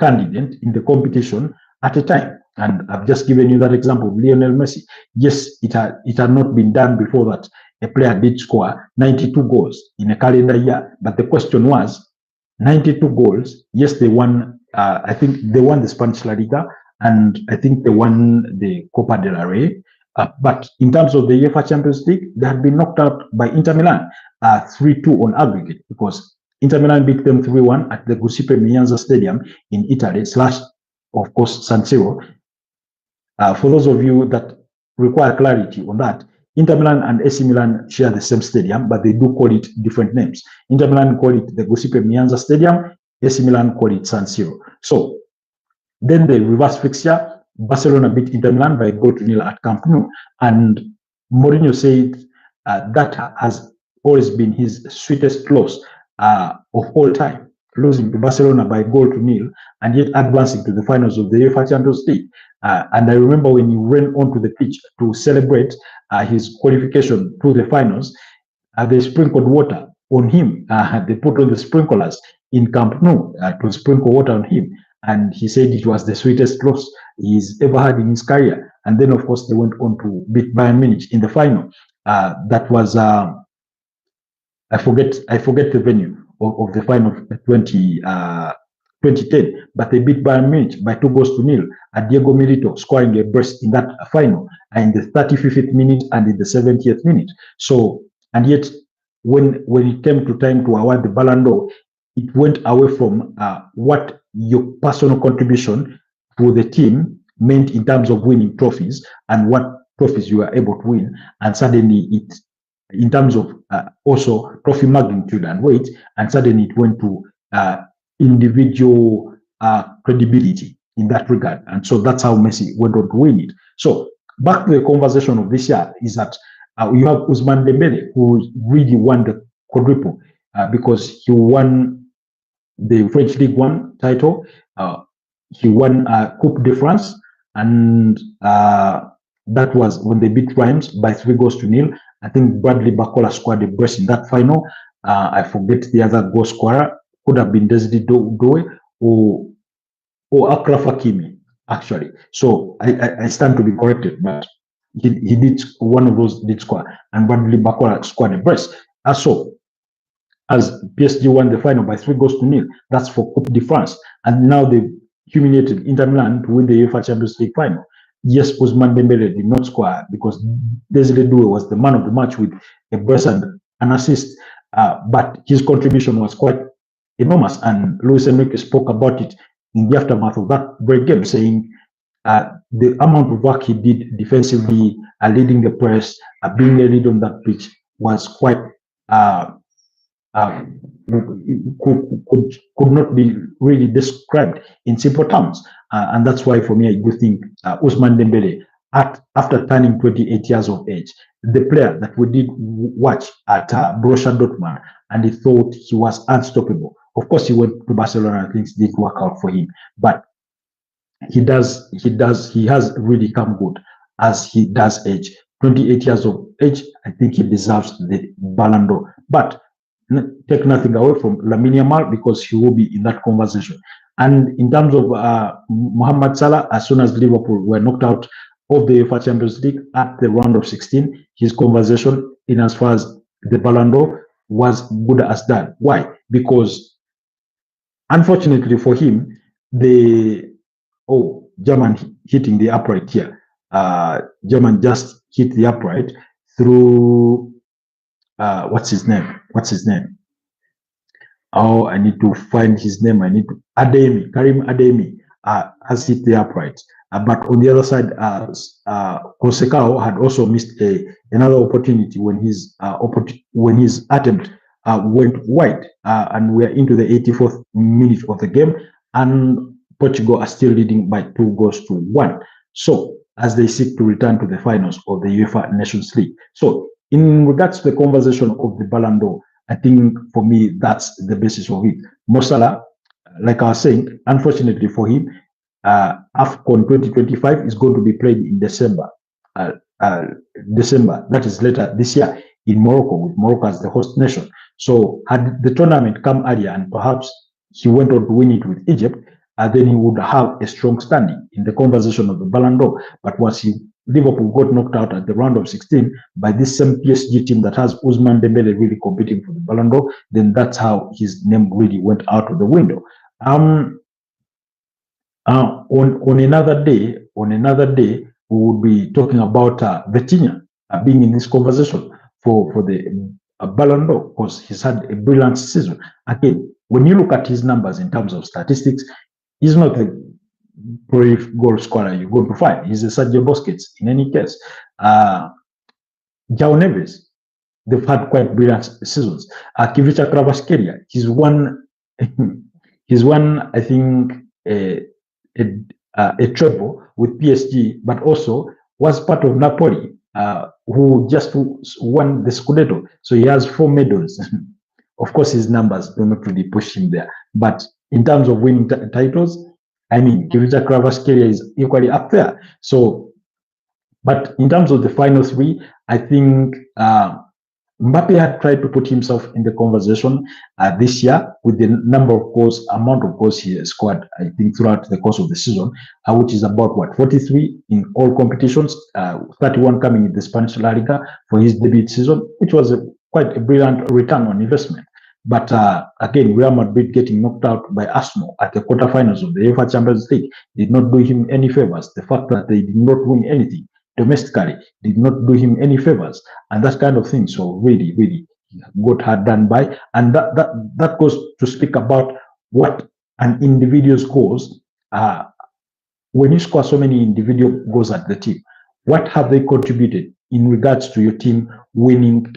candidate in the competition at a time. And I've just given you that example of Lionel Messi. Yes, it had not been done before that a player did score 92 goals in a calendar year. But the question was, 92 goals, yes, they won, I think they won the Spanish La Liga, and I think they won the Copa del Rey. But in terms of the UEFA Champions League, they had been knocked out by Inter Milan 3-2 on aggregate, because Inter Milan beat them 3-1 at the Giuseppe Meazza Stadium in Italy, / of course, San Siro. For those of you that require clarity on that, Inter Milan and AC Milan share the same stadium, but they do call it different names. Inter Milan call it the Giuseppe Meazza Stadium, AC Milan call it San Siro. So then the reverse fixture, Barcelona beat Inter Milan by 1-0 at Camp Nou, and Mourinho said that has always been his sweetest loss of all time, losing to Barcelona by 1-0 and yet advancing to the finals of the UEFA Champions League. And I remember when he ran onto the pitch to celebrate his qualification to the finals, they sprinkled water on him. They put on the sprinklers in Camp Nou to sprinkle water on him. And he said it was the sweetest loss he's ever had in his career. And then, of course, they went on to beat Bayern Munich in the final. That was, I forget the venue of the final of 2010, but they beat Bayern Munich by 2-0, and Diego Milito scoring a brace in that final in the 35th minute and in the 70th minute. So, and yet, when it came to time to award the Ballon d'Or, it went away from what your personal contribution to the team meant in terms of winning trophies and what trophies you were able to win, and suddenly it, in terms of also trophy magnitude and weight, and suddenly it went to individual credibility in that regard. And so that's how Messi went on to win it. So back to the conversation of this year is that you have Ousmane Dembele, who really won the quadruple because he won the French League One title, he won Coupe de France, and that was when they beat Reims by 3-0. I think Bradley Bacola scored a brace in that final. I forget the other goal scorer. Could have been Desiree Doué or Akraf Hakimi, actually. So I stand to be corrected, but he did, one of those did score, and Bradley Bacola scored a brace. So as PSG won the final by 3 goals to 0. That's for Coupe de France. And now they've humiliated Inter Milan to win the UEFA Champions League final. Yes, Ousmane Dembele did not score because Desiree Doué was the man of the match with a brace and an assist. But his contribution was quite enormous. And Luis Enrique spoke about it in the aftermath of that great game, saying the amount of work he did defensively, leading the press, being a lead on that pitch was quite could not be really described in simple terms. And that's why, for me, I do think Ousmane Dembele, after turning 28 years of age, the player that we did watch at Borussia Dortmund, and he thought he was unstoppable. Of course, he went to Barcelona and things didn't work out for him, but he has really come good as he does age. 28 years of age, I think he deserves the Ballon d'Or. But take nothing away from Lamine Yamal because he will be in that conversation. And in terms of Mohamed Salah, as soon as Liverpool were knocked out of the UEFA Champions League at the round of 16, his conversation in as far as the Ballon d'Or was good as that. Why? Because unfortunately for him, German hitting the upright here. German just hit the upright through what's his name? Oh, I need to find his name. Karim Adeyemi has hit the upright. But on the other side, Kosekao had also missed another opportunity when his attempt went wide, and we're into the 84th minute of the game, and Portugal are still leading by 2 goals to 1. So as they seek to return to the finals of the UEFA Nations League. So in regards to the conversation of the Ballon d'Or, I think for me that's the basis of it. Mo Salah, like I was saying, unfortunately for him, AFCON 2025 is going to be played in December. That is later this year in Morocco, with Morocco as the host nation. So had the tournament come earlier and perhaps he went on to win it with Egypt, then he would have a strong standing in the conversation of the Ballon d'Or. But once Liverpool got knocked out at the round of 16 by this same PSG team that has Ousmane Dembele really competing for the Ballon d'Or, then that's how his name really went out of the window. On another day, we would be talking about Vitinha being in this conversation for the Ballon d'Or because he's had a brilliant season. Again, when you look at his numbers in terms of statistics, he's not a brave goal scorer you're going to find. He's a Sergio Busquets in any case. João Neves, they've had quite brilliant seasons. Kivicha Kvaratskhelia, he's won, I think, a treble with PSG, but also was part of Napoli, who just won the Scudetto. So he has 4 medals. Of course, his numbers do not really push him there. But in terms of winning titles, I mean, Kivicha Kvaratskhelia is equally up there. So, but in terms of the final 3, I think Mbappe had tried to put himself in the conversation this year with the amount of goals he has scored, I think, throughout the course of the season, which is about 43 in all competitions, 31 coming in the Spanish La Liga for his debut season, which was quite a brilliant return on investment. But again, Real Madrid getting knocked out by Arsenal at the quarterfinals of the UEFA Champions League did not do him any favors. The fact that they did not win anything domestically did not do him any favors, and that kind of thing. So really, really got her done by, and that goes to speak about what an individual scores. When you score so many individual goals at the team, what have they contributed in regards to your team winning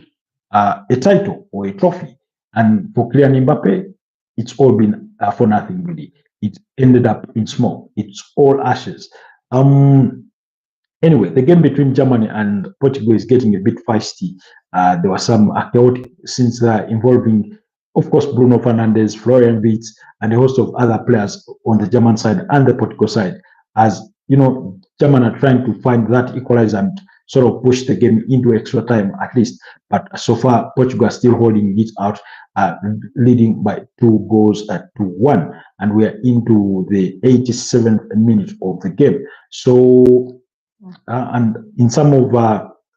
a title or a trophy? And for Kylian Mbappe, it's all been for nothing really. It ended up in smoke. It's all ashes. Anyway, the game between Germany and Portugal is getting a bit feisty. There were some chaotic scenes involving, of course, Bruno Fernandes, Florian Wirtz, and a host of other players on the German side and the Portugal side. As you know, Germany are trying to find that equalizer and sort of push the game into extra time at least. But so far, Portugal are still holding it out, leading by 2 goals to 1. And we are into the 87th minute of the game. So, and in some of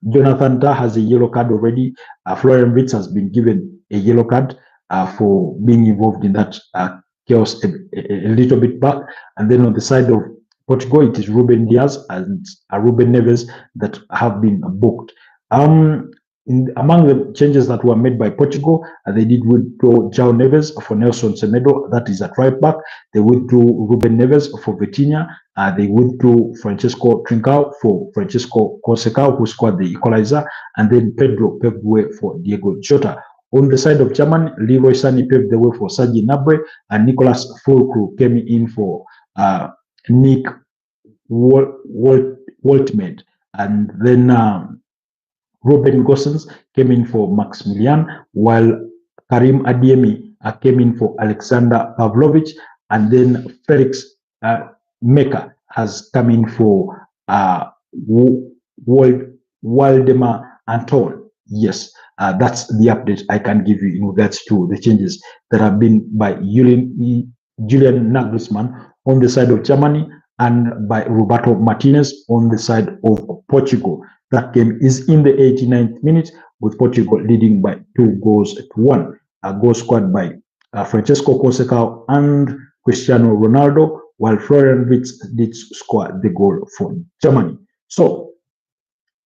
Jonathan Tah has a yellow card already. Florian Wirtz has been given a yellow card. for being involved in that chaos a little bit back. And then on the side of Portugal, it is Ruben Diaz and Ruben Neves that have been booked. Among the changes that were made by Portugal, they did withdraw João Neves for Nelson Semedo, that is at right back. They withdrew Ruben Neves for Vitinha. They withdrew Francisco Trincao for Francisco Conceição, who scored the equalizer, and then Pedro paved the way for Diego Jota. On the side of Germany, Leroy Sané paved the way for Serge Gnabry, and Nicolas Fulkrug came in for Nick Woltmed. And then Ruben Gosens came in for Maximilian, while Karim Adeyemi came in for Alexander Pavlovich, and then Felix Meka has come in for Waldemar Anton. Yes, that's the update I can give you in regards to the changes that have been by Julian Nagelsmann on the side of Germany and by Roberto Martinez on the side of Portugal. That game is in the 89th minute, with Portugal leading by 2-1. A goal scored by Francesco Conceição and Cristiano Ronaldo, while Florian Wirtz did score the goal for Germany. So,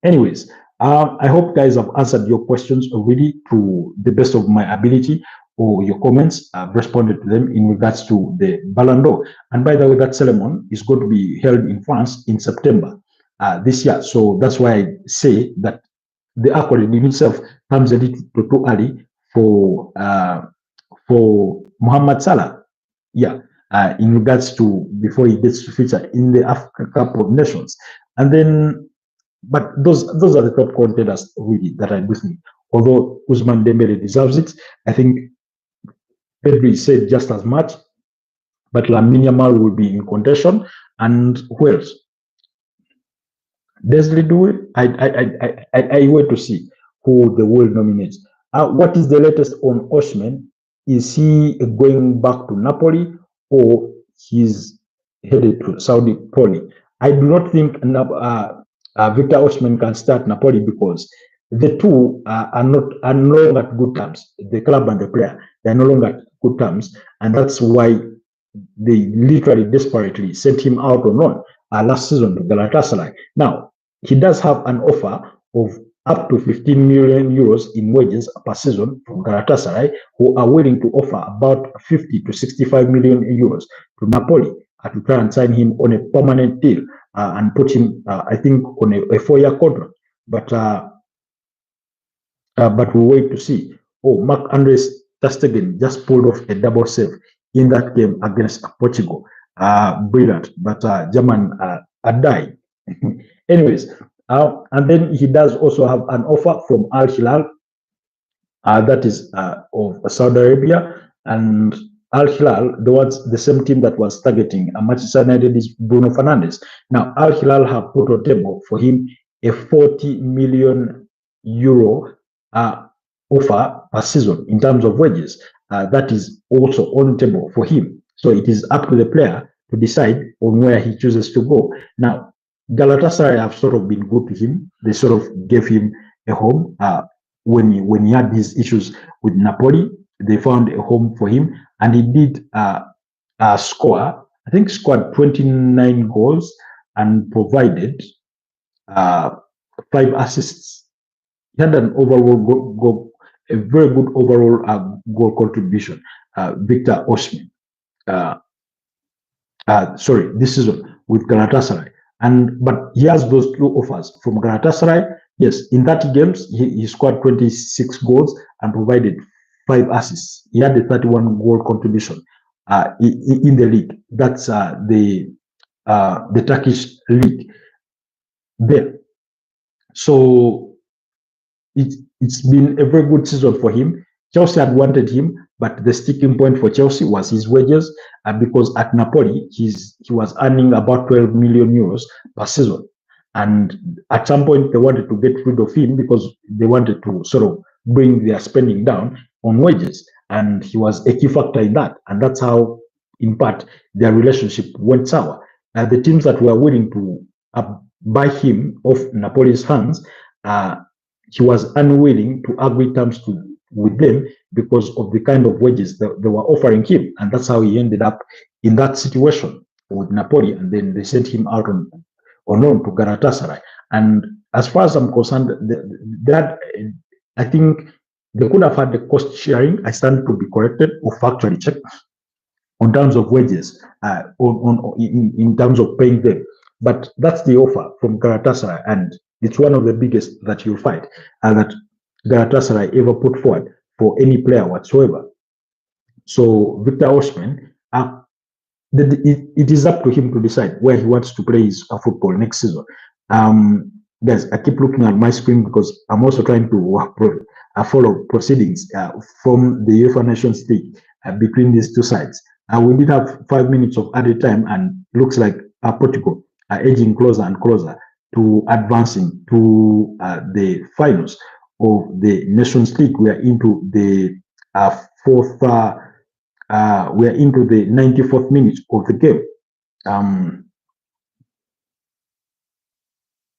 anyways, I hope guys have answered your questions already to the best of my ability, or your comments. I've responded to them in regards to the Ballon d'Or. And by the way, that ceremony is going to be held in France in September this year. So that's why I say that the accolade in itself comes a little too early for Mohamed Salah. Yeah, in regards to before he gets to feature in the Africa Cup of Nations. And then, but those are the top contenders really that are with me. Although Ousmane Dembele deserves it, I think Pedri said just as much, but Lamine Yamal will be in contention. And who else? Desiree Doué. I wait to see who the world nominates. What is the latest on Osimhen? Is he going back to Napoli, or he's headed to Saudi Poli? I do not think Victor Osimhen can start Napoli, because the two are no longer at good terms. The club and the player, they are no longer at good terms, and that's why they literally desperately sent him out on loan last season to Galatasaray. Now, he does have an offer of up to 15 million euros in wages per season from Galatasaray, who are willing to offer about 50 to 65 million euros to Napoli to try and sign him on a permanent deal and put him, I think, on a 4-year contract. But we'll wait to see. Oh, Marc-André ter Stegen just pulled off a double save in that game against Portugal. Brilliant. But German died. Anyways, and then he does also have an offer from Al Hilal, that is of Saudi Arabia, and Al Hilal, the same team that was targeting Manchester United, is Bruno Fernandes. Now, Al Hilal have put on table for him a 40 million euro offer per season in terms of wages. That is also on the table for him. So it is up to the player to decide on where he chooses to go. Now, Galatasaray have sort of been good to him. They sort of gave him a home when he had these issues with Napoli. They found a home for him, and he did score. I think scored 29 goals and provided 5 assists. He had an overall a very good overall goal contribution. Victor Osimhen. Sorry, this season with Galatasaray. But he has those 2 offers from Galatasaray. Yes, in 30 games, he scored 26 goals and provided 5 assists. He had a 31 goal contribution in the league. That's the Turkish league there. So it's been a very good season for him. Chelsea had wanted him, but the sticking point for Chelsea was his wages, because at Napoli he was earning about 12 million euros per season, and at some point they wanted to get rid of him because they wanted to sort of bring their spending down on wages, and he was a key factor in that, and that's how, in part, their relationship went sour. The teams that were willing to buy him off Napoli's hands, he was unwilling to agree terms to with them because of the kind of wages that they were offering him, and that's how he ended up in that situation with Napoli, and then they sent him out on loan to Galatasaray. And as far as I'm concerned, that I think they could have had the cost sharing. I stand to be corrected or factually checked on terms of wages, in terms of paying them. But that's the offer from Galatasaray, and it's one of the biggest that you'll find that Galatasaray ever put forward for any player whatsoever. So Victor Osimhen, it is up to him to decide where he wants to play his football next season. Guys, I keep looking at my screen because I'm also trying to follow proceedings from the UEFA Nations League between these two sides. We did have 5 minutes of added time, and looks like Portugal are edging closer and closer to advancing to the finals of the Nations League. We are into the fourth. We are into the 94th minute of the game.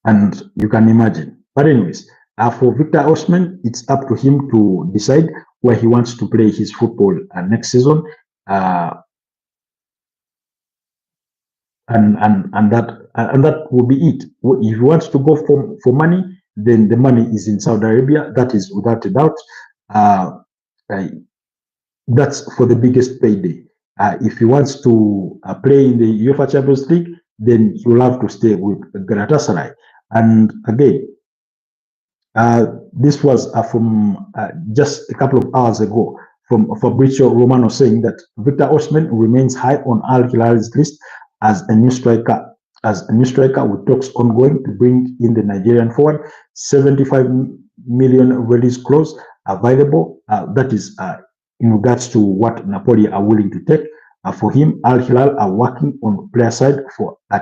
And you can imagine. But anyways, for Victor Osimhen, it's up to him to decide where he wants to play his football next season. And that will be it. If he wants to go for money, then the money is in Saudi Arabia. That is without a doubt. That's for the biggest payday. If he wants to play in the UEFA Champions League, then he will have to stay with Galatasaray. And again, this was from just a couple of hours ago from Fabrizio Romano saying that Victor Osimhen remains high on Al Hilal's list as a new striker. With talks ongoing to bring in the Nigerian forward. 75 million release clause available. That is in regards to what Napoli are willing to take for him. Al Hilal are working on player side for a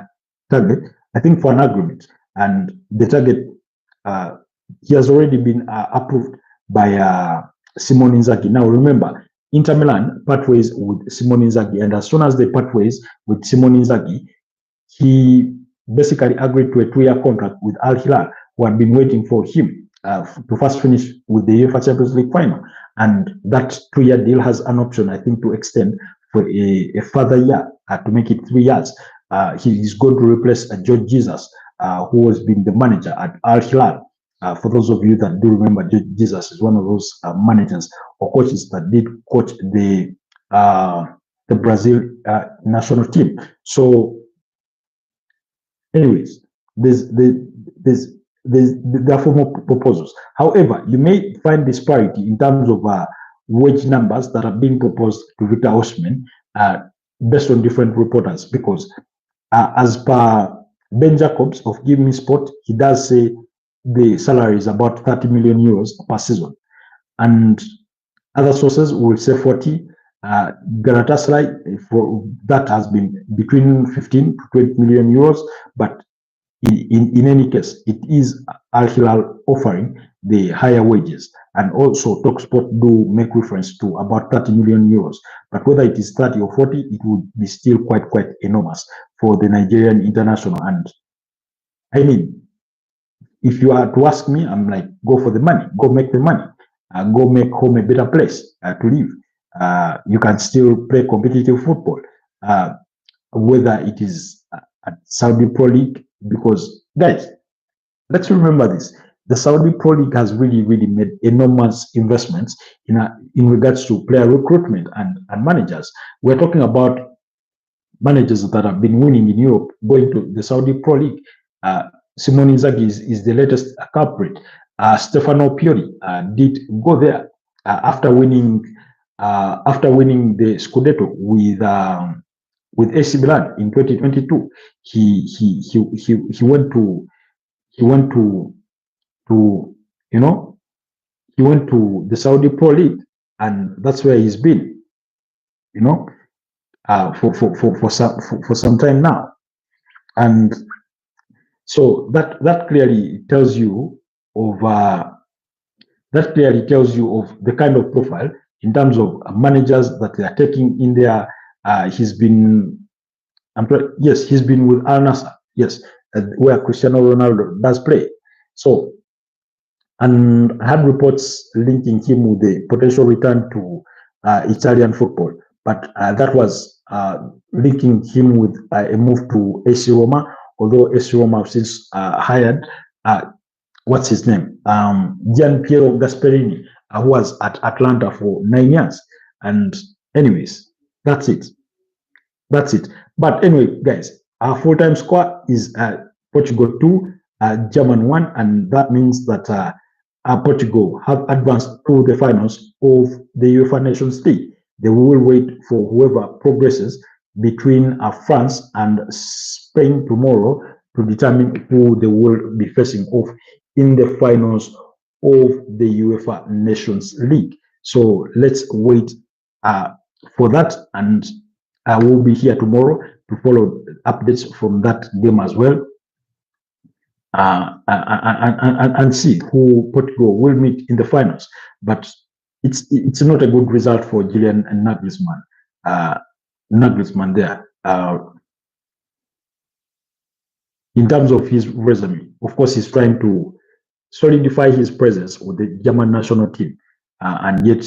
target, I think, for an agreement, and the target he has already been approved by Simone Inzaghi. Now remember, Inter Milan part ways with Simone Inzaghi, and as soon as they part ways with Simone Inzaghi, he basically agreed to a 2-year contract with Al Hilal, who had been waiting for him to first finish with the UEFA Champions League final. And that 2-year deal has an option, I think, to extend for a further year to make it 3 years. He is going to replace George Jesus, who has been the manager at Al Hilal. For those of you that do remember, George Jesus is one of those managers or coaches that did coach the Brazil national team. So, anyways, there are more proposals. However, you may find disparity in terms of wage numbers that are being proposed to Victor Osimhen based on different reporters, because as per Ben Jacobs of Give Me Sport, he does say the salary is about 30 million euros per season, and other sources will say 40. Galatasaray, for that, has been between 15 to 20 million euros, but in any case, it is Al Hilal offering the higher wages, and also TalkSport do make reference to about 30 million euros. But whether it is 30 or 40, it would be still quite enormous for the Nigerian international. And I mean, if you are to ask me, I'm like, go for the money, go make the money, go make home a better place to live. You can still play competitive football, whether it is at Saudi Pro League, because guys, let's remember this: the Saudi Pro League has really made enormous investments in regards to player recruitment and managers. We're talking about managers that have been winning in Europe going to the Saudi Pro League. Simone Inzaghi is the latest culprit. Stefano Pioli did go there after winning the Scudetto with AC Milan in 2022. He went to the Saudi Pro League, and that's where he's been, for some time now. And so that clearly tells you of the kind of profile in terms of managers that they are taking in there. He's been with Al Nassr, yes, where Cristiano Ronaldo does play. So and had reports linking him with the potential return to Italian football. But that was linking him with a move to AC Roma, although AC Roma have since hired, what's his name? Gian Piero Gasperini, who was at Atlanta for 9 years. And anyways, that's it. That's it. But anyway, guys, our full-time score is Portugal 2, German 1, and that means that Portugal have advanced to the finals of the UEFA Nations League. They will wait for whoever progresses between France and Spain tomorrow to determine who they will be facing off in the finals of the UEFA Nations League. So let's wait for that, and I will be here tomorrow to follow updates from that game as well, and see who Portugal will meet in the finals. But it's not a good result for Julian Nagelsmann. Nagelsmann there. In terms of his resume, of course, he's trying to solidify his presence with the German national team, and yet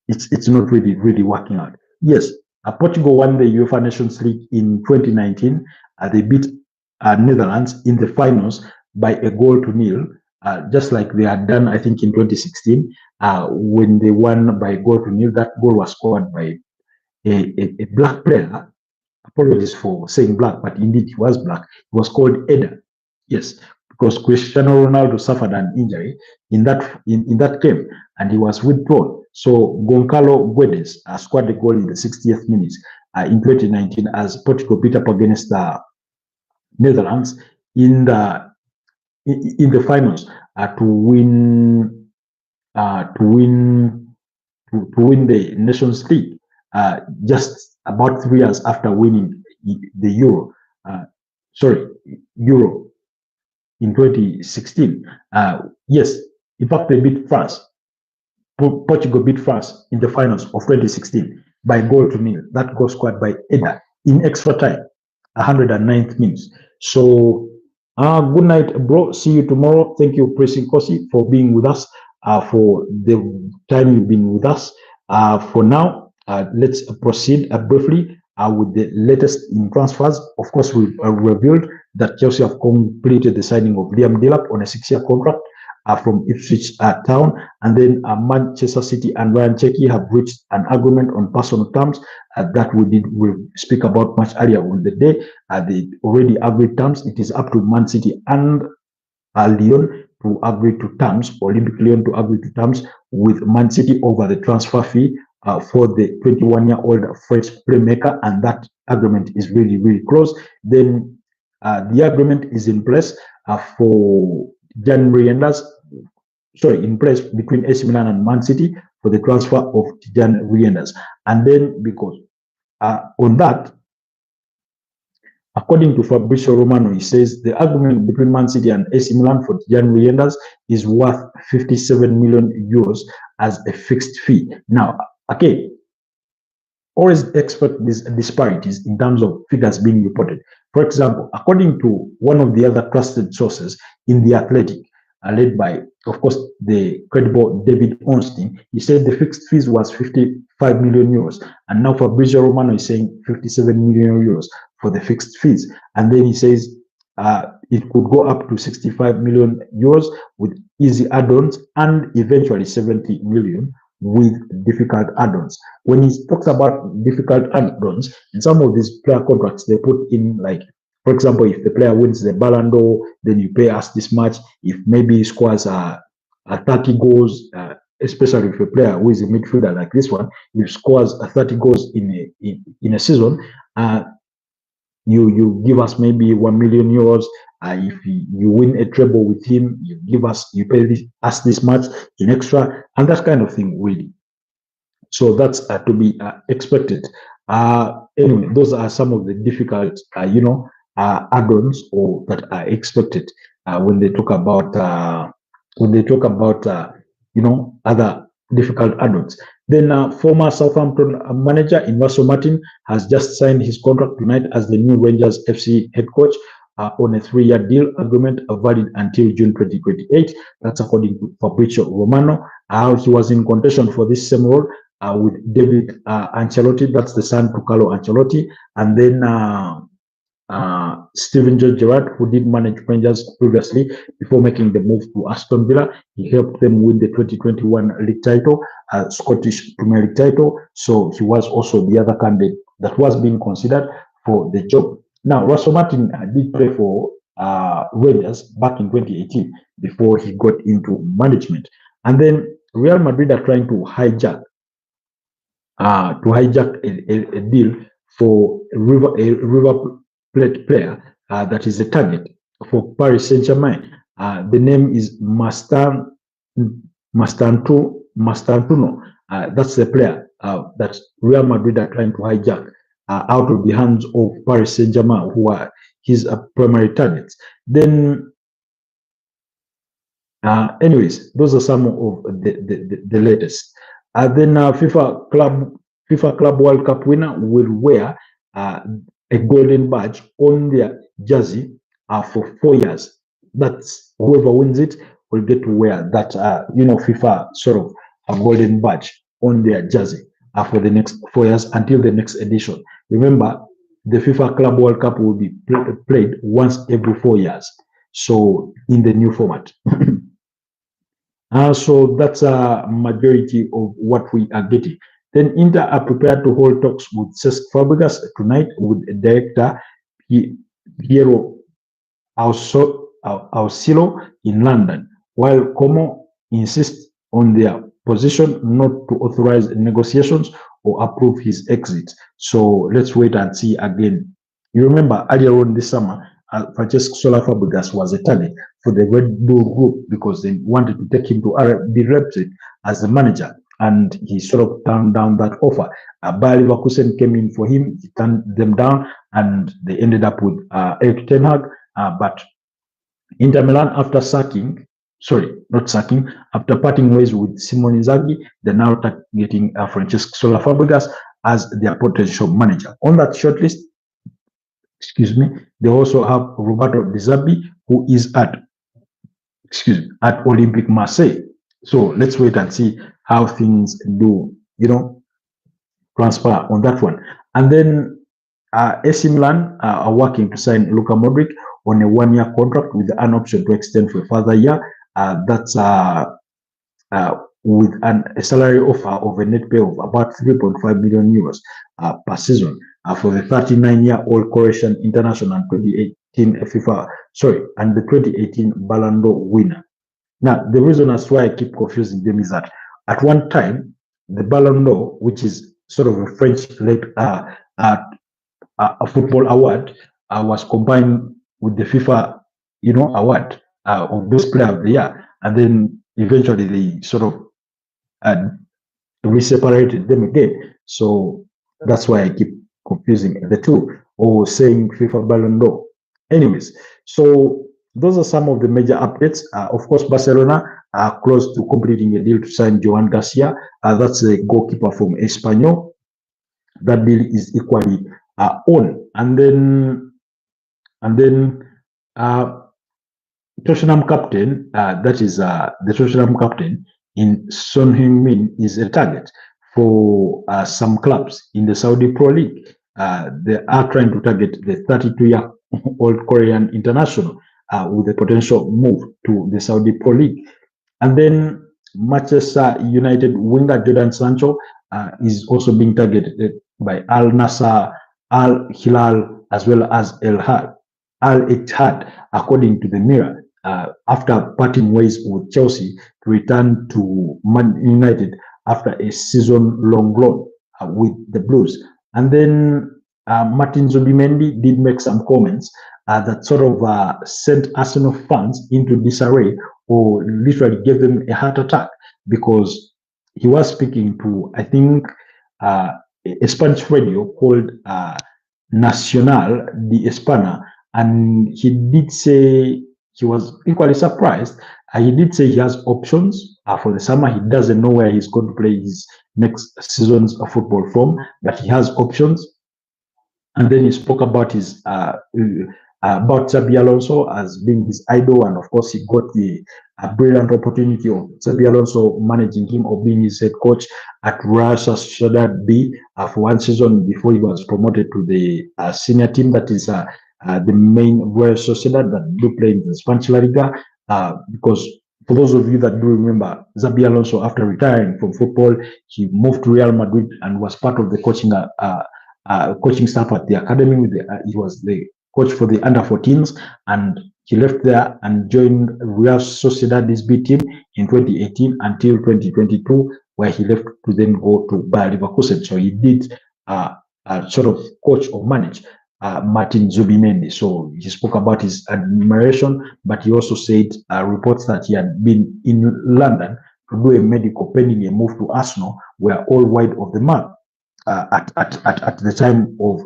it's not really working out. Yes, Portugal won the UEFA Nations League in 2019. They beat Netherlands in the finals by 1-0, just like they had done, I think, in 2016, when they won by 1-0. That goal was scored by a black player. Apologies for saying black, but indeed he was black. He was called Eder. Yes, because Cristiano Ronaldo suffered an injury in that game, and he was withdrawn. So Goncalo Guedes scored the goal in the 60th minute in 2019 as Portugal beat up against the Netherlands in the finals to win the Nations League, just about 3 years after winning the Euro in 2016. Yes, in fact, they beat France. Portugal beat France in the finals of 2016 by 1-0. That goal scored by Eder in extra time, 109th minute. So, good night, bro. See you tomorrow. Thank you, Pressing Kosi, for being with us, for the time you've been with us. For now, let's proceed briefly with the latest in transfers. Of course, we've revealed that Chelsea have completed the signing of Liam Delap on a 6-year contract from Ipswich Town, and then Manchester City and Ryan Cherki have reached an agreement on personal terms that we'll speak about much earlier on the day. They already agreed terms. It is up to Man City and Lyon to agree to terms, Olympic Lyon to agree to terms with Man City over the transfer fee for the 21-year-old French playmaker, and that agreement is really close. Then the agreement is in place for in place between AC Milan and Man City for the transfer of Tijan Reinders. And then because on that, according to Fabrizio Romano, he says the agreement between Man City and AC Milan for Tijan Reinders is worth 57 million euros as a fixed fee. Now, okay, always expect these disparities in terms of figures being reported. For example, according to one of the other trusted sources in The Athletic, led by, of course, the credible David Ornstein, he said the fixed fees was 55 million euros. And now Fabrizio Romano is saying 57 million euros for the fixed fees. And then he says it could go up to 65 million euros with easy add-ons and eventually 70 million with difficult add-ons. When he talks about difficult add-ons, in some of these player contracts, they put in, like, for example, if the player wins the Ballon d'Or, then you pay us this much. If maybe he scores 30 goals, especially if a player who is a midfielder like this one, if scores 30 goals in a season, you give us maybe 1 million euros. If you win a treble with him, you pay us this much in extra, and that kind of thing, really. So that's to be expected. Anyway, those are some of the difficult, add-ons or that are expected when they talk about other difficult add-ons. Then former Southampton manager Invaso Martin has just signed his contract tonight as the new Rangers FC head coach. on a 3-year deal agreement valid until June 2028. That's according to Fabrizio Romano. He was in contention for this same role with David Ancelotti. That's the son to Carlo Ancelotti. And then Steven Gerrard, who did manage Rangers previously before making the move to Aston Villa. He helped them win the 2021 league title, Scottish Premier League title. So he was also the other candidate that was being considered for the job. Now, Russell Martin did play for Rangers back in 2018 before he got into management. And then Real Madrid are trying to hijack a deal for a River Plate player that is a target for Paris Saint-Germain. The name is Mastantuono. That's the player that Real Madrid are trying to hijack out of the hands of Paris Saint-Germain, who are his primary targets. Then, anyways, those are some of the latest. Then FIFA Club World Cup winner will wear a golden badge on their jersey for 4 years. That's whoever wins it will get to wear that, FIFA sort of a golden badge on their jersey for the next 4 years until the next edition. Remember, the FIFA Club World Cup will be played once every 4 years. So in the new format. So that's a majority of what we are getting. Then Inter are prepared to hold talks with Cesc Fabregas tonight with director Piero Ausillo in London, while Como insists on their position not to authorize negotiations or approve his exit. So let's wait and see again. You remember earlier on this summer, Francesco Fabregas was a target for the Red Bull group because they wanted to take him to RB Leipzig as the manager, and he sort of turned down that offer. Bayer Leverkusen came in for him, he turned them down, and they ended up with Erik ten Hag. But Inter Milan, after after parting ways with Simone Inzaghi, they're now getting Francesco Fabregas as their potential manager. On that shortlist, they also have Roberto De Zerbi, who is at Olympique Marseille. So let's wait and see how things do, transfer on that one. And then AC Milan are working to sign Luka Modric on a 1-year contract with an option to extend for a further year. That's with a salary offer of a net pay of about 3.5 million euros per season for the 39-year-old Croatian international and 2018 and the 2018 Ballon d'Or winner. Now, the reason as why I keep confusing them is that at one time, the Ballon d'Or, which is sort of a French-led a football award, was combined with the FIFA, award of Best Player of the Year, and then eventually they sort of re-separated them again. So that's why I keep confusing the two, or saying FIFA Ballon d'Or. Anyways, so those are some of the major updates. Of course, Barcelona are close to completing a deal to sign Joan Garcia. That's the goalkeeper from Espanyol. That deal is equally on. And then Tottenham captain, that is the Tottenham captain in Son Heung-min, is a target for some clubs in the Saudi Pro League. They are trying to target the 32-year-old Korean international with a potential move to the Saudi Pro League. And then Manchester United winger Jordan Sancho is also being targeted by Al Nassr, Al Hilal, as well as Al Ittihad, according to the Mirror, after parting ways with Chelsea to return to Man United after a season-long loan with the Blues. And then Martin Zubimendi did make some comments that sort of sent Arsenal fans into disarray, or literally gave them a heart attack, because he was speaking to, I think, a Spanish radio called Nacional de España, and he did say he was equally surprised. He did say he has options for the summer. He doesn't know where he's going to play his next season's football from, but he has options. And then he spoke about his about Xabi Alonso as being his idol, and of course he got the brilliant opportunity of Xabi Alonso managing him or being his head coach at Real Sociedad B for one season before he was promoted to the senior team, that is the main Real Sociedad that do play in the Spanish La Liga. Because for those of you that do remember, Xabi Alonso, after retiring from football, he moved to Real Madrid and was part of the coaching staff at the academy. He was the coach for the under-14s, and he left there and joined Real Sociedad's B team in 2018 until 2022, where he left to then go to Bayer Leverkusen. So he did sort of coach or manage Martin Zubimendi. So he spoke about his admiration, but he also said reports that he had been in London to do a medical pending a move to Arsenal were all wide of the mark at the time of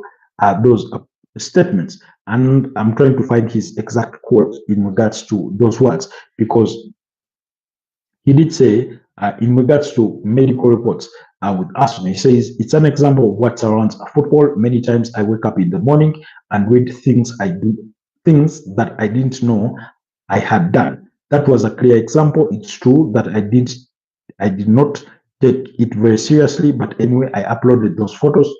those statements. And I'm trying to find his exact quote in regards to those words, because he did say in regards to medical reports with Arsenal, he says, it's an example of what surrounds football. Many times I wake up in the morning and read things that I didn't know I had done. That was a clear example. It's true that I did not take it very seriously, but anyway, I uploaded those photos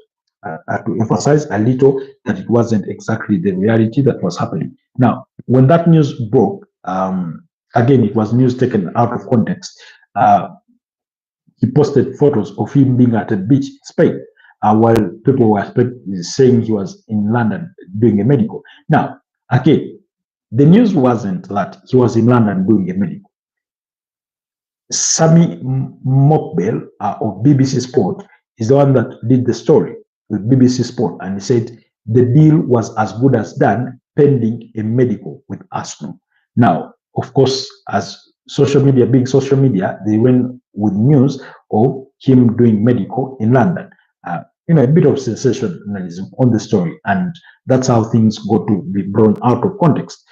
to emphasize a little that it wasn't exactly the reality that was happening. Now, when that news broke, again, it was news taken out of context. He posted photos of him being at a beach in Spain, while people were saying he was in London doing a medical. Now, again, the news wasn't that he was in London doing a medical. Sami Mokbel of BBC Sport is the one that did the story with BBC Sport, and he said the deal was as good as done pending a medical with Arsenal. Now, of course, as social media, big social media, they went with news of him doing medical in London. A bit of sensationalism on the story, and that's how things got to be blown out of context.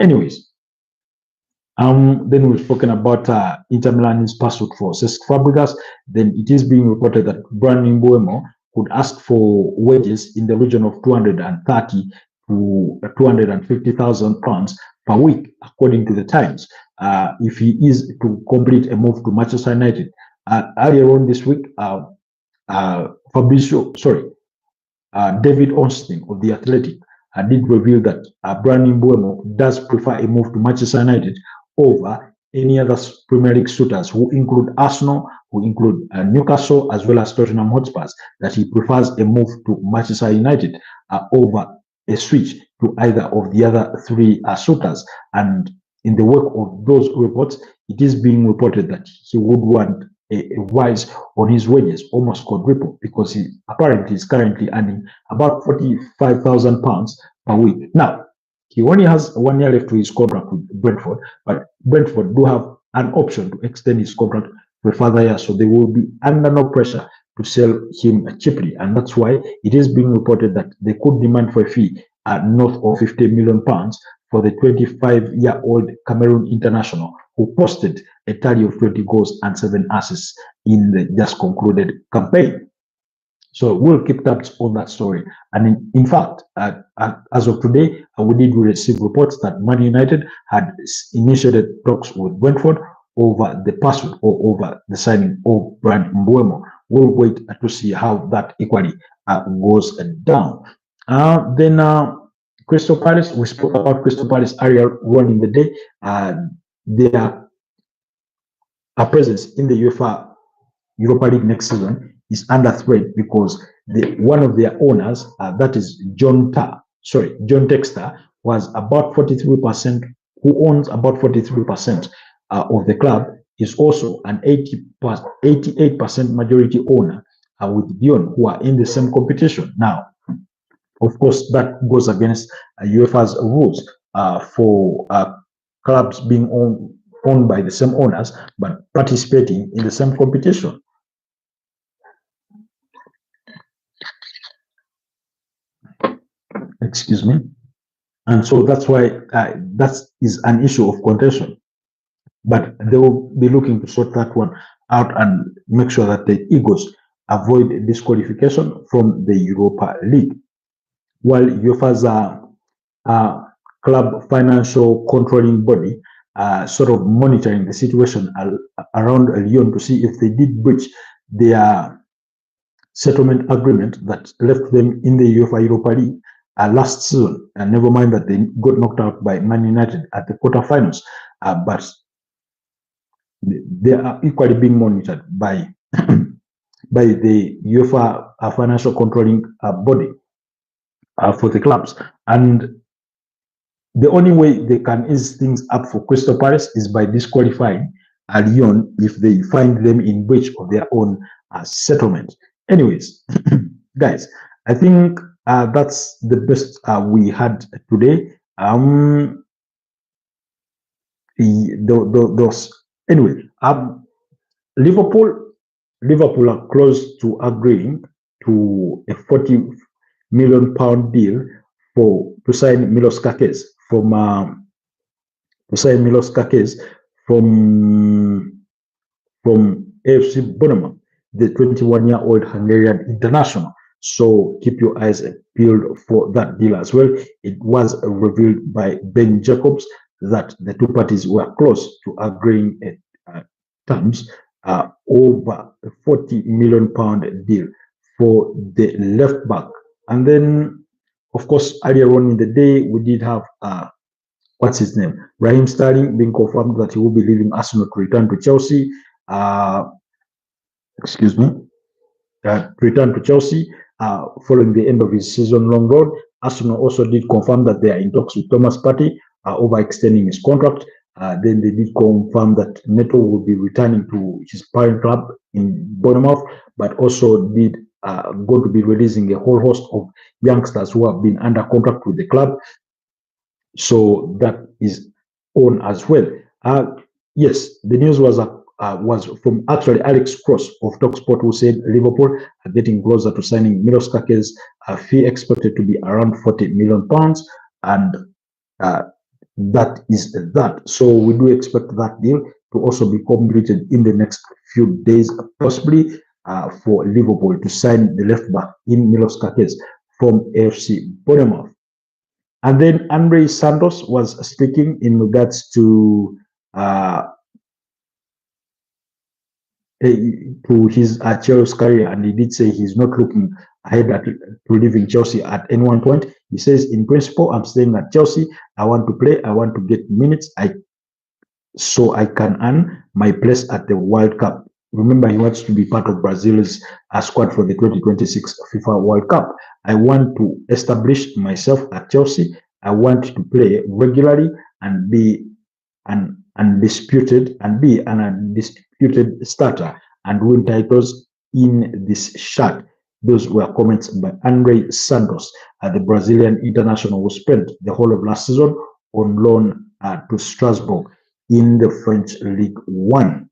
Anyways, then we've spoken about Inter Milan's pursuit for Cesc Fabregas. Then it is being reported that Brandon Mbeumo could ask for wages in the region of 230 to 250,000 pounds per week, according to the Times, if he is to complete a move to Manchester United. Earlier on this week, David Ornstein of The Athletic did reveal that Brandon Mbeumo does prefer a move to Manchester United over any other Premier League suitors, who include Arsenal, who include Newcastle, as well as Tottenham Hotspurs, that he prefers a move to Manchester United over a switch to either of the other three suitors. And in the wake of those reports, it is being reported that he would want a rise on his wages, almost quadruple, because he apparently is currently earning about £45,000 per week. Now, he only has 1 year left to his contract with Brentford, but Brentford do have an option to extend his contract for a further year, so they will be under no pressure to sell him cheaply, and that's why it is being reported that they could demand for a fee north of £50 million for the 25-year-old Cameroon international, who posted a tally of 20 goals and 7 assists in the just concluded campaign. So we'll keep tabs on that story. And in fact, as of today, we did receive reports that Man United had initiated talks with Brentford over the pursuit or over the signing of Brand Mbeumo. We'll wait to see how that equally goes down. Then Crystal Palace, we spoke about Crystal Palace earlier on in the day. Their presence in the UEFA Europa League next season is under threat because one of their owners, that is John Textor, was about 43%, who owns about 43% of the club, is also an 88% majority owner with Dion, who are in the same competition. Now, of course, that goes against UEFA's rules for clubs being owned by the same owners, but participating in the same competition. Excuse me. And so that's why that is an issue of contention. But they will be looking to sort that one out and make sure that the Eagles avoid disqualification from the Europa League. While UEFA's club financial controlling body sort of monitoring the situation around Lyon to see if they did breach their settlement agreement that left them in the UEFA Europa League last season. And never mind that they got knocked out by Man United at the quarterfinals, but they are equally being monitored by by the UEFA financial controlling body for the clubs. And the only way they can ease things up for Crystal Palace is by disqualifying Lyon if they find them in breach of their own settlement. Anyways, guys, I think that's the best we had today. Those anyway. Liverpool are close to agreeing to a £40 million deal to sign Milos Kakes from AFC Bournemouth, the 21-year-old Hungarian international. So keep your eyes peeled for that deal as well. It was revealed by Ben Jacobs that the two parties were close to agreeing terms over a £40 million deal for the left back. And then, of course, earlier on in the day, we did have what's his name? Raheem Sterling being confirmed that he will be leaving Arsenal to return to Chelsea. Return to Chelsea following the end of his season-long road. Arsenal also did confirm that they are in talks with Thomas Partey over extending his contract. Then they did confirm that Neto will be returning to his parent club in Bournemouth, but also did going to be releasing a whole host of youngsters who have been under contract with the club. So that is on as well. Yes, the news was from actually Alex Cross of TalkSport, who said Liverpool are getting closer to signing Milos Kakes, a fee expected to be around £40 million, and that is that. So we do expect that deal to also be completed in the next few days, possibly for Liverpool to sign the left back in Milos Kakes from AFC Bournemouth. And then Andre Santos was speaking in regards to his Chelsea career, and he did say he's not looking ahead to leaving Chelsea at any one point. He says, in principle, I'm staying at Chelsea. I want to play. I want to get minutes. So I can earn my place at the World Cup. Remember, he wants to be part of Brazil's squad for the 2026 FIFA World Cup. I want to establish myself at Chelsea. I want to play regularly and be an undisputed starter and win titles in this shirt. Those were comments by Andre Santos, the Brazilian international who spent the whole of last season on loan to Strasbourg in the French League One.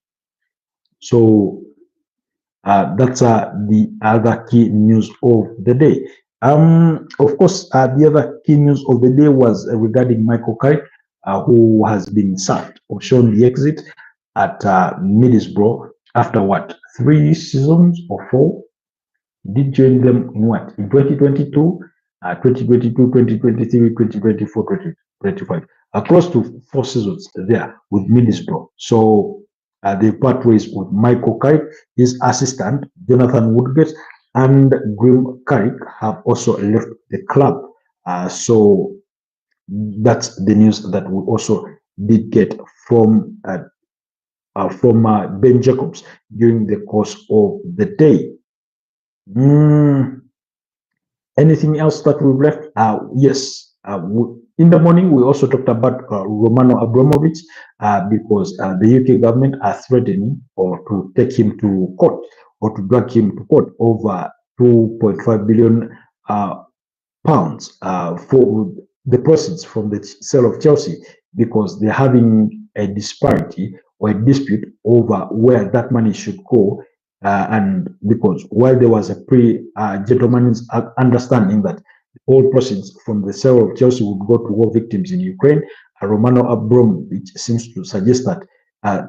So that's the other key news of the day. Of course, the other key news of the day was regarding Michael Carrick, who has been sacked or shown the exit at Middlesbrough after what, 3 seasons or 4? Did join them in what? In 2022, 2023, 2024, 2025. Close to 4 seasons there with Middlesbrough. So they part ways with Michael Carrick, his assistant, Jonathan Woodgate, and Grim Carrick have also left the club. So that's the news that we also did get from Ben Jacobs during the course of the day. Anything else that we've left? Yes. In the morning, we also talked about Romano Abramovich because the UK government are threatening or to take him to court or to drag him to court over 2.5 billion pounds for the proceeds from the sale of Chelsea, because they're having a disparity or a dispute over where that money should go. And because while there was a gentleman's understanding that all proceeds from the sale of Chelsea would go to war victims in Ukraine, Romano Abramovich seems to suggest that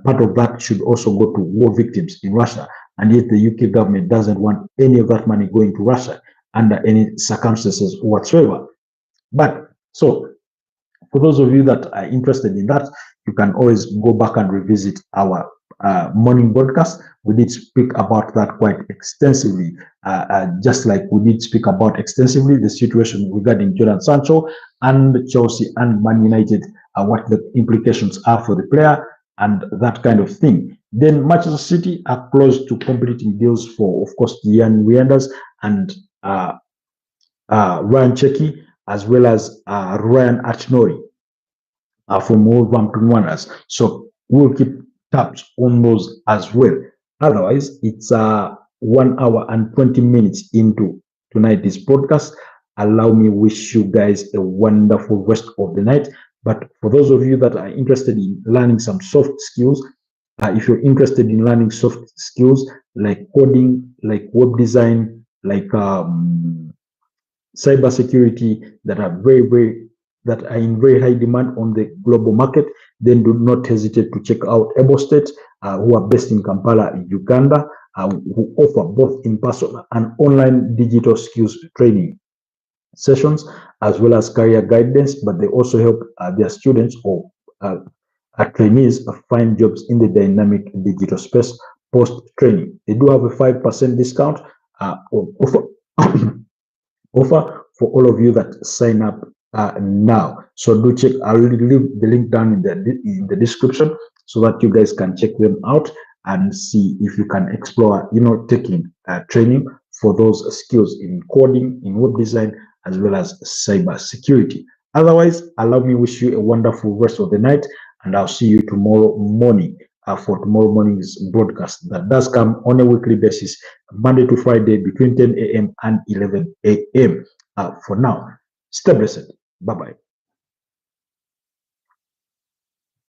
part of that should also go to war victims in Russia. And yet the UK government doesn't want any of that money going to Russia under any circumstances whatsoever. But So for those of you that are interested in that, you can always go back and revisit our morning broadcast. We did speak about that quite extensively, just like we did speak about extensively the situation regarding Jordan Sancho and Chelsea and Man United, what the implications are for the player and that kind of thing. Then Manchester City are close to completing deals for, of course, Dejan Wienders and Ryan Cherki, as well as Ryan Archnori from Wolverhampton Wanderers. So we'll keep tabs on those as well. Otherwise, it's 1 hour and 20 minutes into tonight's podcast. Allow me wish you guys a wonderful rest of the night. But for those of you that are interested in learning some soft skills, if you're interested in learning soft skills like coding, like web design, like cybersecurity that are that are in very high demand on the global market, then do not hesitate to check out Able State, who are based in Kampala, Uganda, who offer both in-person and online digital skills training sessions, as well as career guidance, but they also help their students or trainees find jobs in the dynamic digital space post-training. They do have a 5% discount offer for all of you that sign up now. So do check. I'll leave the link down in the description so that you guys can check them out and see if you can explore, taking training for those skills in coding, in web design, as well as cyber security. Otherwise, allow me wish you a wonderful rest of the night, and I'll see you tomorrow morning for tomorrow morning's broadcast that does come on a weekly basis, Monday to Friday between 10 a.m. and 11 a.m. For now, stay blessed. Bye-bye.